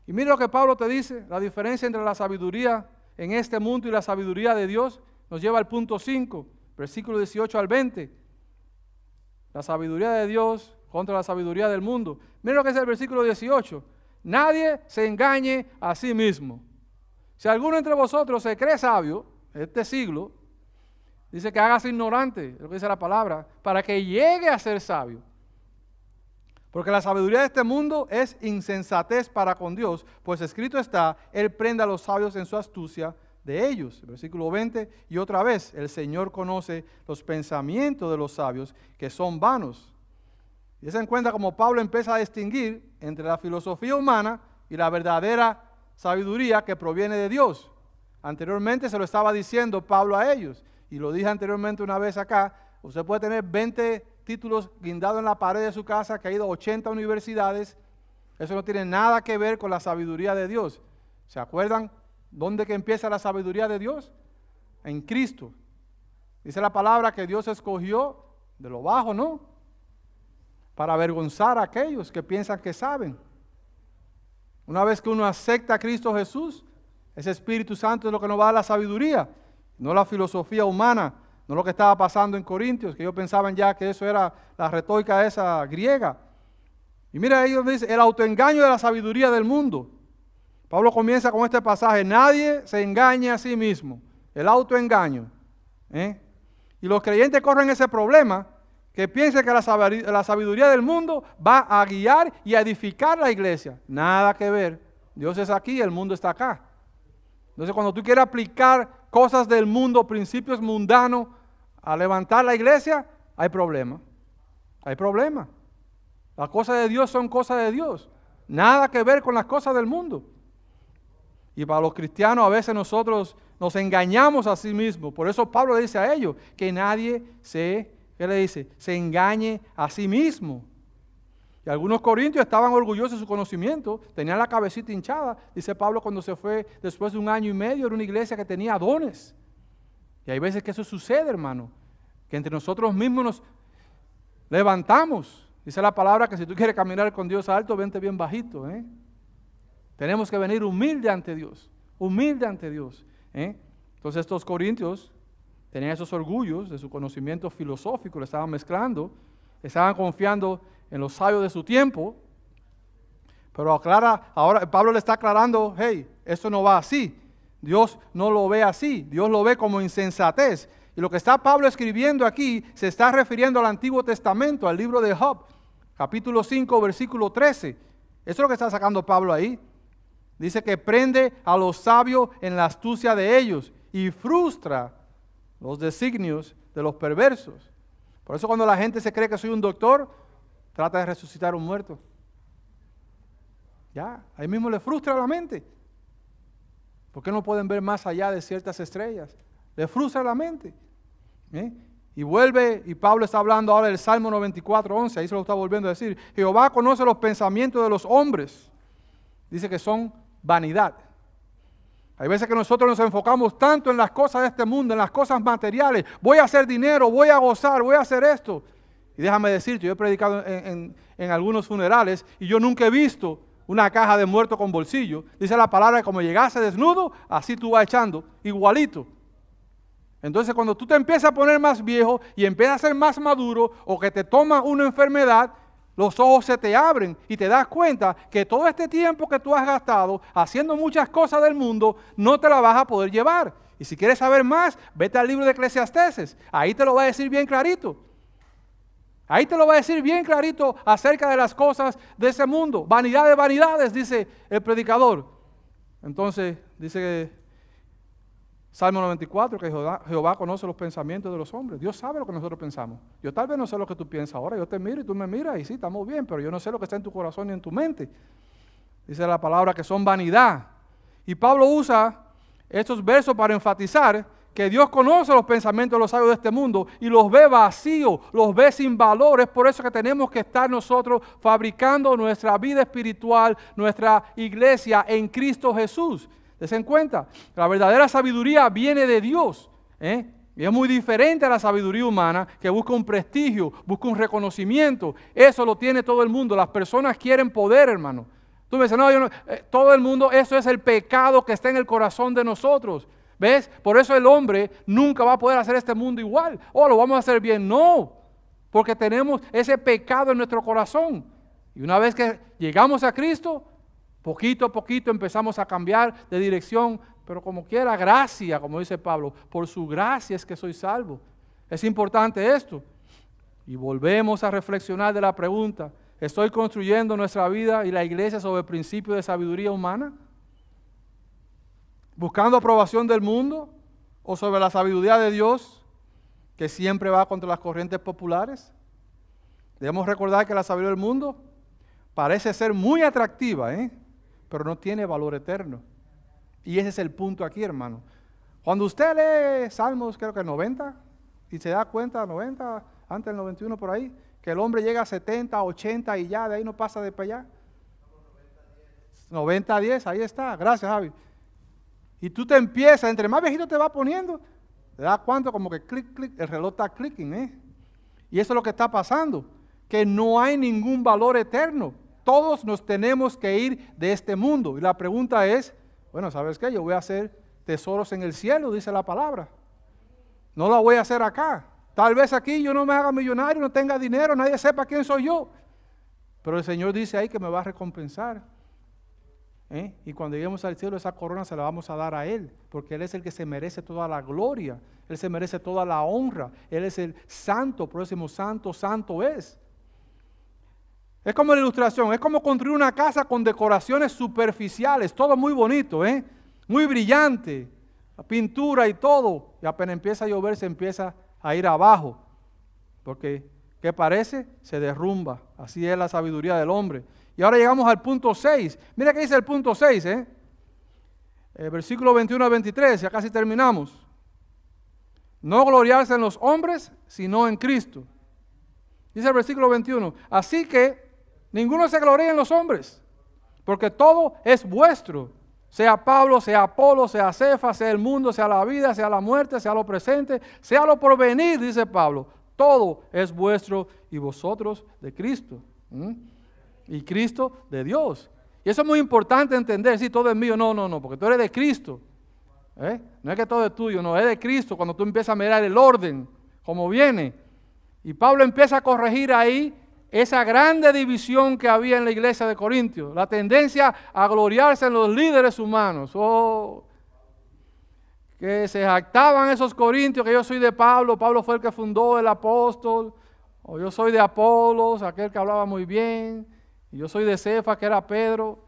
Y mira lo que Pablo te dice, la diferencia entre la sabiduría en este mundo y la sabiduría de Dios nos lleva al punto 5, versículo 18 al 20. La sabiduría de Dios contra la sabiduría del mundo. Mira lo que es el versículo 18. Nadie se engañe a sí mismo. Si alguno entre vosotros se cree sabio, en este siglo, dice que hágase ignorante, es lo que dice la palabra, para que llegue a ser sabio. Porque la sabiduría de este mundo es insensatez para con Dios, pues escrito está, Él prende a los sabios en su astucia de ellos. Versículo 20, y otra vez, el Señor conoce los pensamientos de los sabios, que son vanos. Y se encuentra como Pablo empieza a distinguir entre la filosofía humana y la verdadera sabiduría que proviene de Dios. Anteriormente se lo estaba diciendo Pablo a ellos, y lo dije anteriormente una vez acá, usted puede tener 20 títulos guindados en la pared de su casa, que ha ido a 80 universidades, eso no tiene nada que ver con la sabiduría de Dios. ¿Se acuerdan dónde que empieza la sabiduría de Dios? En Cristo. Dice la palabra que Dios escogió de lo bajo, ¿no? Para avergonzar a aquellos que piensan que saben. Una vez que uno acepta a Cristo Jesús, ese Espíritu Santo es lo que nos va a dar la sabiduría, no la filosofía humana, no lo que estaba pasando en Corintios, que ellos pensaban ya que eso era la retórica esa griega. Y mira, ellos dicen, el autoengaño de la sabiduría del mundo. Pablo comienza con este pasaje, nadie se engañe a sí mismo, el autoengaño. Y los creyentes corren ese problema, que piensen que la sabiduría del mundo va a guiar y a edificar la iglesia. Nada que ver. Dios es aquí, el mundo está acá. Entonces, cuando tú quieres aplicar cosas del mundo, principios mundanos, a levantar la iglesia, hay problema. Hay problema. Las cosas de Dios son cosas de Dios. Nada que ver con las cosas del mundo. Y para los cristianos a veces nosotros nos engañamos a sí mismos. Por eso Pablo le dice a ellos que nadie ¿qué le dice? Se engañe a sí mismo. Y algunos corintios estaban orgullosos de su conocimiento, tenían la cabecita hinchada. Dice Pablo cuando se fue después de 1 año y medio, era una iglesia que tenía dones. Y hay veces que eso sucede, hermano, que entre nosotros mismos nos levantamos. Dice la palabra que si tú quieres caminar con Dios alto, vente bien bajito. Tenemos que venir humilde ante Dios, humilde ante Dios. Entonces estos corintios tenían esos orgullos de su conocimiento filosófico, lo estaban mezclando, estaban confiando en los sabios de su tiempo, pero ahora Pablo le está aclarando, hey, esto no va así, Dios no lo ve así, Dios lo ve como insensatez. Y lo que está Pablo escribiendo aquí se está refiriendo al Antiguo Testamento, al libro de Job, capítulo 5, versículo 13. Eso es lo que está sacando Pablo ahí. Dice que prende a los sabios en la astucia de ellos y frustra los designios de los perversos. Por eso cuando la gente se cree que soy un doctor, trata de resucitar a un muerto. Ya, ahí mismo le frustra la mente. ¿Por qué no pueden ver más allá de ciertas estrellas? Le frustra la mente. Y vuelve, y Pablo está hablando ahora del Salmo 94:11, ahí se lo está volviendo a decir. Jehová conoce los pensamientos de los hombres. Dice que son vanidad. Hay veces que nosotros nos enfocamos tanto en las cosas de este mundo, en las cosas materiales. Voy a hacer dinero, voy a gozar, voy a hacer esto. Y déjame decirte, yo he predicado en algunos funerales y yo nunca he visto una caja de muerto con bolsillo. Dice la palabra que como llegase desnudo, así tú vas echando, igualito. Entonces cuando tú te empiezas a poner más viejo y empiezas a ser más maduro o que te toma una enfermedad, los ojos se te abren y te das cuenta que todo este tiempo que tú has gastado haciendo muchas cosas del mundo, no te la vas a poder llevar. Y si quieres saber más, vete al libro de Eclesiastés. Ahí te lo va a decir bien clarito. Ahí te lo va a decir bien clarito acerca de las cosas de ese mundo. Vanidad de vanidades, dice el predicador. Entonces, dice Salmo 94, que Jehová conoce los pensamientos de los hombres. Dios sabe lo que nosotros pensamos. Yo tal vez no sé lo que tú piensas ahora. Yo te miro y tú me miras y sí, estamos bien, pero yo no sé lo que está en tu corazón ni en tu mente. Dice la palabra que son vanidad. Y Pablo usa estos versos para enfatizar que Dios conoce los pensamientos de los sabios de este mundo y los ve vacíos, los ve sin valor. Es por eso que tenemos que estar nosotros fabricando nuestra vida espiritual, nuestra iglesia en Cristo Jesús. ¿Se dan cuenta? La verdadera sabiduría viene de Dios, y es muy diferente a la sabiduría humana que busca un prestigio, busca un reconocimiento. Eso lo tiene todo el mundo. Las personas quieren poder, hermano. Tú me dices, no, yo no, todo el mundo, eso es el pecado que está en el corazón de nosotros. ¿Ves? Por eso el hombre nunca va a poder hacer este mundo igual. Oh, lo vamos a hacer bien. No, porque tenemos ese pecado en nuestro corazón. Y una vez que llegamos a Cristo, poquito a poquito empezamos a cambiar de dirección, pero como quiera, gracia, como dice Pablo, por su gracia es que soy salvo. Es importante esto. Y volvemos a reflexionar de la pregunta, ¿estoy construyendo nuestra vida y la iglesia sobre el principio de sabiduría humana? ¿Buscando aprobación del mundo o sobre la sabiduría de Dios que siempre va contra las corrientes populares? Debemos recordar que la sabiduría del mundo parece ser muy atractiva, pero no tiene valor eterno. Y ese es el punto aquí, hermano. Cuando usted lee Salmos, creo que 90, y se da cuenta, 90, antes del 91 por ahí, que el hombre llega a 70, 80 y ya de ahí no pasa de para allá. 90-10, ahí está. Gracias, Javi. Y tú te empiezas, entre más viejito te va poniendo, te das cuenta como que clic, clic, el reloj está clicking, Y eso es lo que está pasando, que no hay ningún valor eterno. Todos nos tenemos que ir de este mundo. Y la pregunta es, bueno, ¿sabes qué? Yo voy a hacer tesoros en el cielo, dice la palabra. No lo voy a hacer acá. Tal vez aquí yo no me haga millonario, no tenga dinero, nadie sepa quién soy yo. Pero el Señor dice ahí que me va a recompensar. Y cuando lleguemos al cielo, esa corona se la vamos a dar a Él, porque Él es el que se merece toda la gloria, Él se merece toda la honra, Él es el santo, próximo santo, santo es. Es como la ilustración, es como construir una casa con decoraciones superficiales, todo muy bonito, muy brillante, la pintura y todo, y apenas empieza a llover se empieza a ir abajo, porque ¿qué parece? Se derrumba, así es la sabiduría del hombre. Y ahora llegamos al punto 6. Mira qué dice el punto 6, versículo 21 al 23, ya casi terminamos. No gloriarse en los hombres, sino en Cristo. Dice el versículo 21, así que ninguno se gloríe en los hombres, porque todo es vuestro. Sea Pablo, sea Apolo, sea Cefas, sea el mundo, sea la vida, sea la muerte, sea lo presente, sea lo porvenir, dice Pablo. Todo es vuestro y vosotros de Cristo. Y Cristo de Dios. Y eso es muy importante entender. Si todo es mío, no, porque tú eres de Cristo. No es que todo es tuyo, no, es de Cristo. Cuando tú empiezas a mirar el orden, como viene. Y Pablo empieza a corregir ahí esa grande división que había en la iglesia de Corintios. La tendencia a gloriarse en los líderes humanos. Que se jactaban esos corintios, que yo soy de Pablo, Pablo fue el que fundó el apóstol. O yo soy de Apolos, aquel que hablaba muy bien. Y yo soy de Cefas, que era Pedro.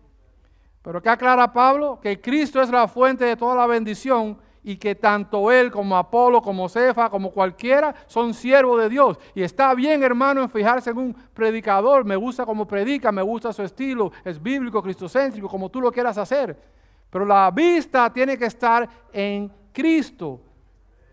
Pero ¿qué aclara Pablo? Que Cristo es la fuente de toda la bendición y que tanto él como Apolo, como Cefas, como cualquiera, son siervos de Dios. Y está bien, hermano, en fijarse en un predicador. Me gusta cómo predica, me gusta su estilo, es bíblico, cristocéntrico, como tú lo quieras hacer. Pero la vista tiene que estar en Cristo.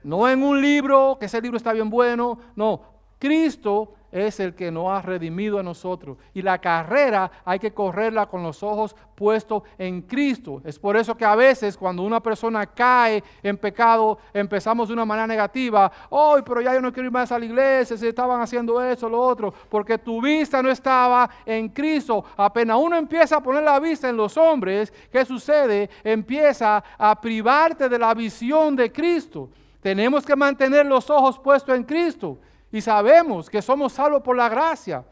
No en un libro, que ese libro está bien bueno. No, Cristo es el que nos ha redimido a nosotros. Y la carrera hay que correrla con los ojos puestos en Cristo. Es por eso que a veces cuando una persona cae en pecado, empezamos de una manera negativa. ¡Ay, pero ya yo no quiero ir más a la iglesia! Se estaban haciendo eso, lo otro. Porque tu vista no estaba en Cristo. Apenas uno empieza a poner la vista en los hombres, ¿qué sucede? Empieza a privarte de la visión de Cristo. Tenemos que mantener los ojos puestos en Cristo y sabemos que somos salvos por la gracia.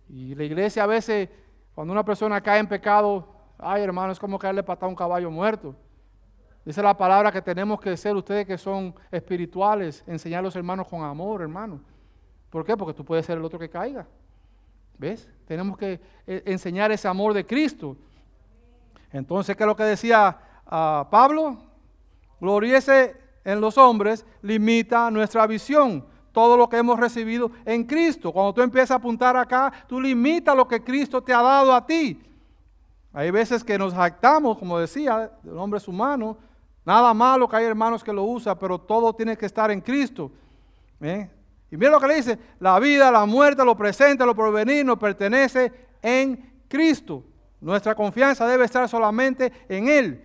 Y la iglesia a veces, cuando una persona cae en pecado, ay hermano, es como caerle patada a un caballo muerto. Dice la palabra que tenemos que ser ustedes que son espirituales, enseñar a los hermanos con amor, hermano. ¿Por qué? Porque tú puedes ser el otro que caiga. ¿Ves? Tenemos que enseñar ese amor de Cristo. Entonces, ¿qué es lo que decía Pablo? Gloríese en los hombres, limita nuestra visión. Todo lo que hemos recibido en Cristo. Cuando tú empiezas a apuntar acá, tú limitas lo que Cristo te ha dado a ti. Hay veces que nos jactamos, como decía, de hombres humanos. Nada malo, que hay hermanos que lo usan, pero todo tiene que estar en Cristo. Y mira lo que le dice, la vida, la muerte, lo presente, lo porvenir, nos pertenece en Cristo. Nuestra confianza debe estar solamente en Él.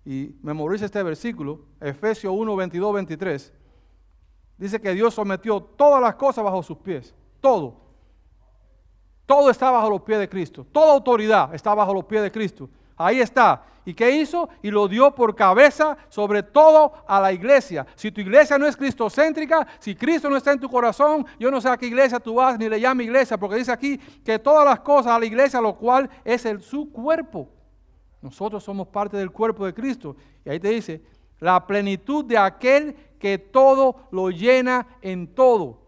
Y memoriza este versículo, Efesios 1, 22, 23. Dice que Dios sometió todas las cosas bajo sus pies. Todo. Todo está bajo los pies de Cristo. Toda autoridad está bajo los pies de Cristo. Ahí está. ¿Y qué hizo? Y lo dio por cabeza sobre todo a la iglesia. Si tu iglesia no es cristocéntrica, si Cristo no está en tu corazón, yo no sé a qué iglesia tú vas ni le llame iglesia, porque dice aquí que todas las cosas a la iglesia, lo cual es su cuerpo. Nosotros somos parte del cuerpo de Cristo. Y ahí te dice, la plenitud de aquel que todo lo llena en todo.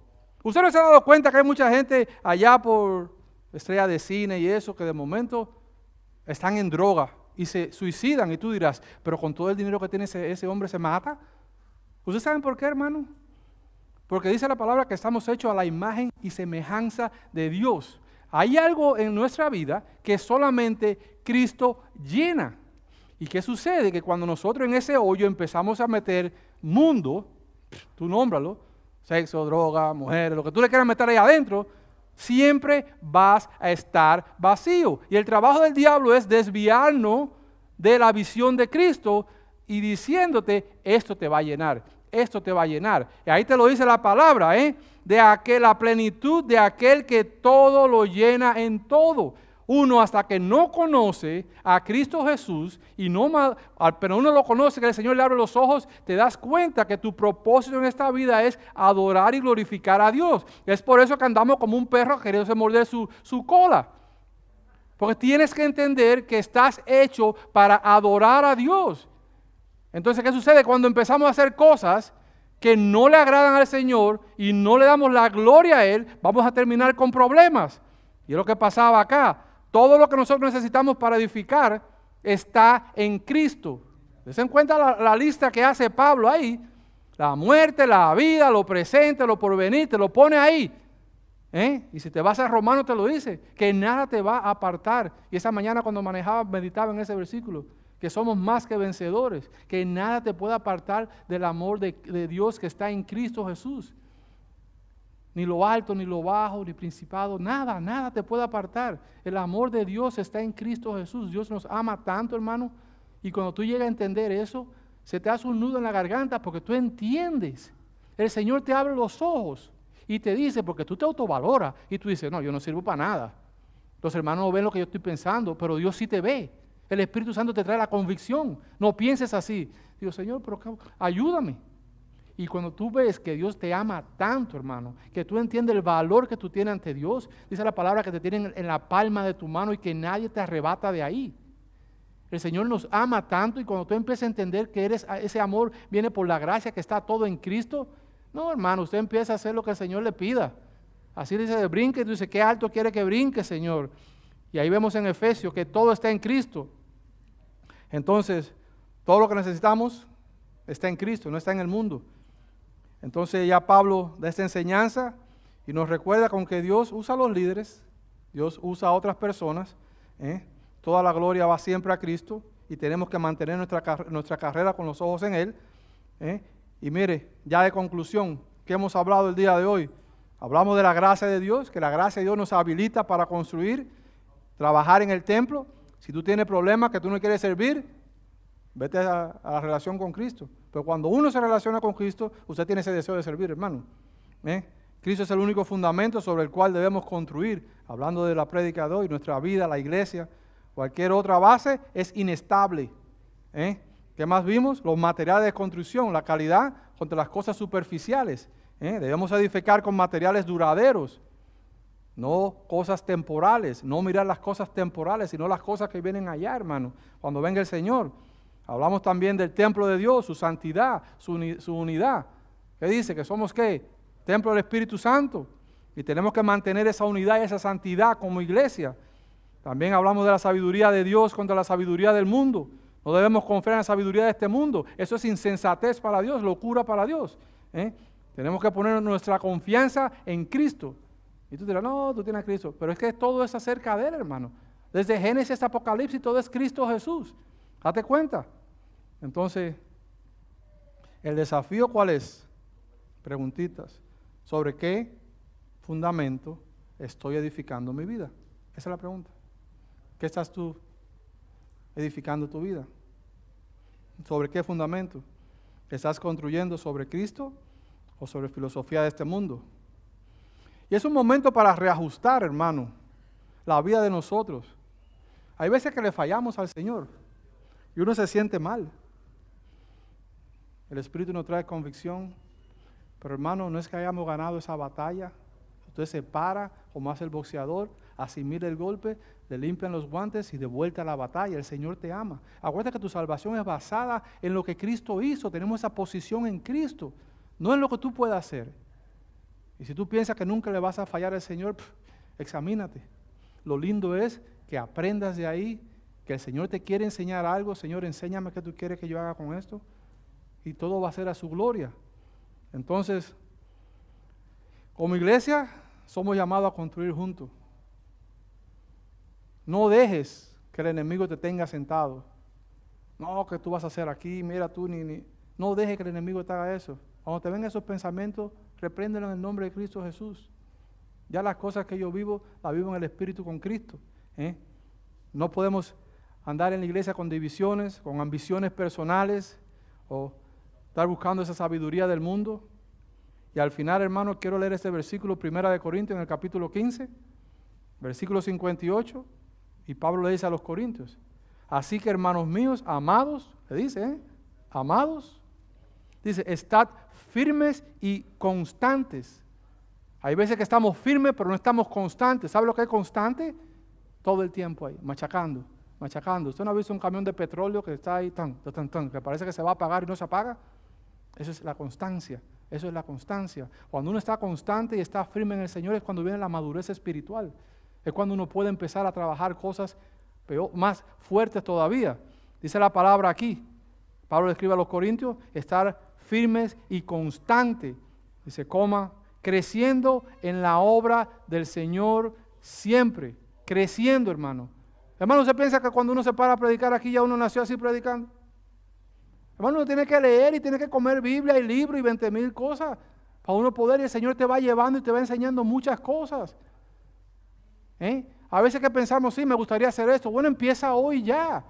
¿Usted no se ha dado cuenta que hay mucha gente allá por estrella de cine y eso, que de momento están en droga y se suicidan? Y tú dirás, pero con todo el dinero que tiene ese hombre se mata. ¿Ustedes saben por qué, hermano? Porque dice la palabra que estamos hechos a la imagen y semejanza de Dios. Hay algo en nuestra vida que solamente Cristo llena. ¿Y qué sucede? Que cuando nosotros en ese hoyo empezamos a meter mundo, tú nómbralo, sexo, droga, mujeres, lo que tú le quieras meter ahí adentro, siempre vas a estar vacío. Y el trabajo del diablo es desviarnos de la visión de Cristo y diciéndote, esto te va a llenar, esto te va a llenar. Y ahí te lo dice la palabra, de la plenitud de aquel que todo lo llena en todo. Uno hasta que no conoce a Cristo Jesús, pero uno lo conoce, que el Señor le abre los ojos, te das cuenta que tu propósito en esta vida es adorar y glorificar a Dios. Es por eso que andamos como un perro queriendo morder su cola. Porque tienes que entender que estás hecho para adorar a Dios. Entonces, ¿qué sucede? Cuando empezamos a hacer cosas que no le agradan al Señor y no le damos la gloria a Él, vamos a terminar con problemas. Y es lo que pasaba acá. Todo lo que nosotros necesitamos para edificar está en Cristo. ¿Se dan cuenta la lista que hace Pablo ahí? La muerte, la vida, lo presente, lo porvenir, te lo pone ahí. Y si te vas a Romanos te lo dice, que nada te va a apartar. Y esa mañana cuando manejaba, meditaba en ese versículo, que somos más que vencedores, que nada te puede apartar del amor de Dios que está en Cristo Jesús. Ni lo alto, ni lo bajo, ni principado, nada te puede apartar. El amor de Dios está en Cristo Jesús. Dios nos ama tanto, hermano. Y cuando tú llegas a entender eso, se te hace un nudo en la garganta porque tú entiendes. El Señor te abre los ojos y te dice, porque tú te autovaloras y tú dices, no, yo no sirvo para nada. Los hermanos no ven lo que yo estoy pensando, pero Dios sí te ve. El Espíritu Santo te trae la convicción. No pienses así. Digo, Señor, pero ayúdame. Y cuando tú ves que Dios te ama tanto, hermano, que tú entiendes el valor que tú tienes ante Dios, dice la palabra que te tienen en la palma de tu mano y que nadie te arrebata de ahí. El Señor nos ama tanto y cuando tú empiezas a entender que ese amor viene por la gracia que está todo en Cristo, no, hermano, usted empieza a hacer lo que el Señor le pida. Así dice de brinque, y tú dices, ¿qué alto quiere que brinque, Señor? Y ahí vemos en Efesios que todo está en Cristo. Entonces, todo lo que necesitamos está en Cristo, no está en el mundo. Entonces ya Pablo da esta enseñanza y nos recuerda con que Dios usa a los líderes, Dios usa a otras personas, toda la gloria va siempre a Cristo y tenemos que mantener nuestra carrera con los ojos en Él. Y mire, ya de conclusión, ¿qué hemos hablado el día de hoy? Hablamos de la gracia de Dios, que la gracia de Dios nos habilita para construir, trabajar en el templo. Si tú tienes problemas que tú no quieres servir, vete a la relación con Cristo. Pero cuando uno se relaciona con Cristo, usted tiene ese deseo de servir, hermano. Cristo es el único fundamento sobre el cual debemos construir. Hablando de la prédica de hoy, nuestra vida, la iglesia, cualquier otra base es inestable. ¿Qué más vimos? Los materiales de construcción, la calidad contra las cosas superficiales. Debemos edificar con materiales duraderos, no cosas temporales, no mirar las cosas temporales, sino las cosas que vienen allá, hermano, cuando venga el Señor. Hablamos también del templo de Dios, su santidad, su unidad. ¿Qué dice? Que somos ¿qué? Templo del Espíritu Santo. Y tenemos que mantener esa unidad y esa santidad como iglesia. También hablamos de la sabiduría de Dios contra la sabiduría del mundo. No debemos confiar en la sabiduría de este mundo. Eso es insensatez para Dios, locura para Dios. Tenemos que poner nuestra confianza en Cristo. Y tú dirás, no, tú tienes a Cristo. Pero es que todo es acerca de Él, hermano. Desde Génesis hasta Apocalipsis, todo es Cristo Jesús. Date cuenta. Entonces, ¿el desafío cuál es? Preguntitas. ¿Sobre qué fundamento estoy edificando mi vida? Esa es la pregunta. ¿Qué estás tú edificando tu vida? ¿Sobre qué fundamento? ¿Estás construyendo sobre Cristo o sobre filosofía de este mundo? Y es un momento para reajustar, hermano, la vida de nosotros. Hay veces que le fallamos al Señor y uno se siente mal. El Espíritu nos trae convicción, pero hermano, no es que hayamos ganado esa batalla. Usted se para, como hace el boxeador, asimila el golpe, le limpian los guantes y de vuelta a la batalla. El Señor te ama. Acuérdate que tu salvación es basada en lo que Cristo hizo. Tenemos esa posición en Cristo, no en lo que tú puedas hacer. Y si tú piensas que nunca le vas a fallar al Señor, examínate. Lo lindo es que aprendas de ahí, que el Señor te quiere enseñar algo. Señor, enséñame qué tú quieres que yo haga con esto. Y todo va a ser a su gloria. Entonces, como iglesia, somos llamados a construir juntos. No dejes que el enemigo te tenga sentado. No, que tú vas a hacer aquí, mira tú, No dejes que el enemigo te haga eso. Cuando te vengan esos pensamientos, repréndelo en el nombre de Cristo Jesús. Ya las cosas que yo vivo, las vivo en el Espíritu con Cristo. No podemos andar en la iglesia con divisiones, con ambiciones personales, o estar buscando esa sabiduría del mundo. Y al final, hermano, quiero leer este versículo, 1 Corintios, en el capítulo 15, versículo 58, y Pablo le dice a los corintios, así que hermanos míos, amados, le dice, amados, dice, estad firmes y constantes. Hay veces que estamos firmes, pero no estamos constantes. ¿Sabe lo que es constante? Todo el tiempo ahí, machacando. ¿Usted no ha visto un camión de petróleo que está ahí, que parece que se va a apagar y no se apaga? Eso es la constancia. Eso es la constancia. Cuando uno está constante y está firme en el Señor es cuando viene la madurez espiritual. Es cuando uno puede empezar a trabajar cosas más fuertes todavía. Dice la palabra aquí. Pablo le escribe a los corintios, estar firmes y constantes. Dice, creciendo en la obra del Señor siempre. Creciendo, hermano. Hermano, ¿usted piensa que cuando uno se para a predicar aquí ya uno nació así predicando? Hermano, uno tiene que leer y tiene que comer Biblia y libros y 20,000 cosas para uno poder, y el Señor te va llevando y te va enseñando muchas cosas. A veces que pensamos, sí, me gustaría hacer esto. Bueno, empieza hoy ya.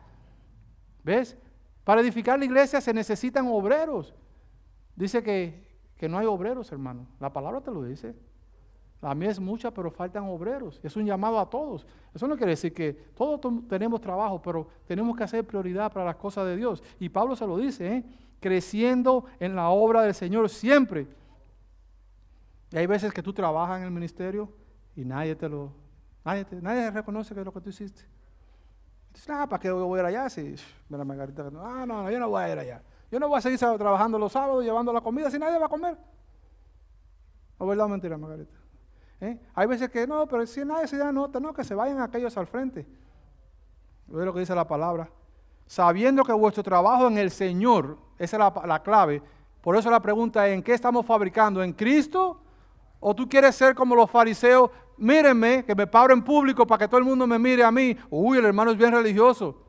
¿Ves? Para edificar la iglesia se necesitan obreros. Dice que no hay obreros, hermano. La palabra te lo dice. La mía es mucha, pero faltan obreros. Es un llamado a todos. Eso no quiere decir que todos tenemos trabajo, pero tenemos que hacer prioridad para las cosas de Dios. Y Pablo se lo dice, creciendo en la obra del Señor siempre. Y hay veces que tú trabajas en el ministerio y nadie reconoce que es lo que tú hiciste. Dices, ¿para qué voy a ir allá? Sí, mira Margarita, no, yo no voy a ir allá. Yo no voy a seguir trabajando los sábados, llevando la comida, si nadie va a comer. ¿O verdad o mentira, Margarita? Hay veces que no, pero si nadie se da nota, no, que se vayan aquellos al frente. Ve lo que dice la palabra. Sabiendo que vuestro trabajo en el Señor, esa es la clave. Por eso la pregunta es, ¿en qué estamos fabricando? ¿En Cristo? ¿O tú quieres ser como los fariseos? Mírenme, que me paro en público para que todo el mundo me mire a mí. Uy, el hermano es bien religioso.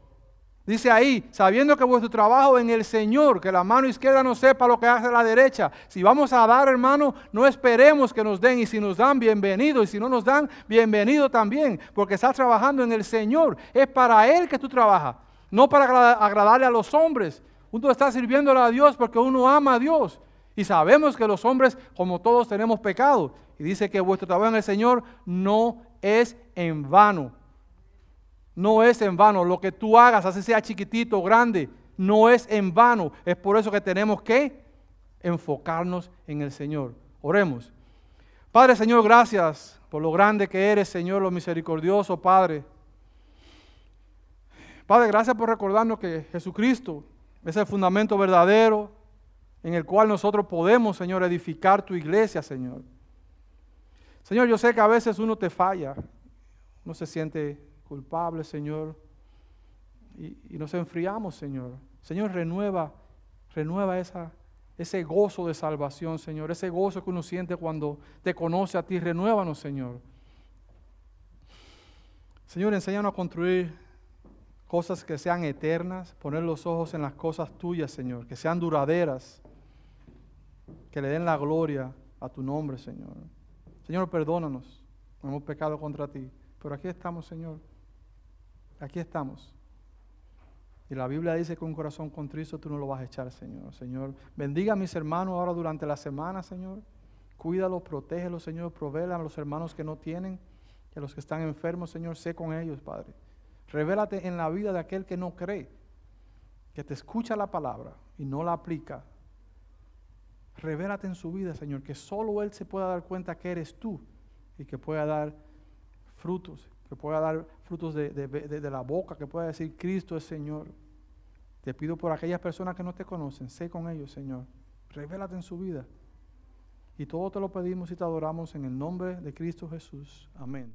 Dice ahí, sabiendo que vuestro trabajo en el Señor, que la mano izquierda no sepa lo que hace la derecha. Si vamos a dar, hermano, no esperemos que nos den. Y si nos dan, bienvenido. Y si no nos dan, bienvenido también. Porque estás trabajando en el Señor. Es para Él que tú trabajas. No para agradarle a los hombres. Uno está sirviéndole a Dios porque uno ama a Dios. Y sabemos que los hombres, como todos, tenemos pecado. Y dice que vuestro trabajo en el Señor no es en vano. No es en vano. Lo que tú hagas, así sea chiquitito o grande, no es en vano. Es por eso que tenemos que enfocarnos en el Señor. Oremos. Padre, Señor, gracias por lo grande que eres, Señor, lo misericordioso, Padre. Padre, gracias por recordarnos que Jesucristo es el fundamento verdadero en el cual nosotros podemos, Señor, edificar tu iglesia, Señor. Señor, yo sé que a veces uno te falla, uno se siente culpable, Señor, y nos enfriamos, Señor. Señor, renueva ese gozo de salvación, Señor, ese gozo que uno siente cuando te conoce a ti. Renuévanos, Señor. Señor, enséñanos a construir cosas que sean eternas, poner los ojos en las cosas tuyas, Señor, que sean duraderas, que le den la gloria a tu nombre, Señor. Señor, perdónanos, hemos pecado contra ti, pero aquí estamos, Señor. Aquí estamos. Y la Biblia dice que un corazón contrito tú no lo vas a echar, Señor. Señor, bendiga a mis hermanos ahora durante la semana, Señor. Cuídalos, protégelos, Señor. Provéela a los hermanos que no tienen y a los que están enfermos, Señor. Sé con ellos, Padre. Revélate en la vida de aquel que no cree, que te escucha la palabra y no la aplica. Revélate en su vida, Señor, que solo Él se pueda dar cuenta que eres tú y que pueda dar frutos. Que pueda dar frutos de la boca, que pueda decir Cristo es Señor. Te pido por aquellas personas que no te conocen, sé con ellos, Señor. Revélate en su vida. Y todo te lo pedimos y te adoramos en el nombre de Cristo Jesús. Amén.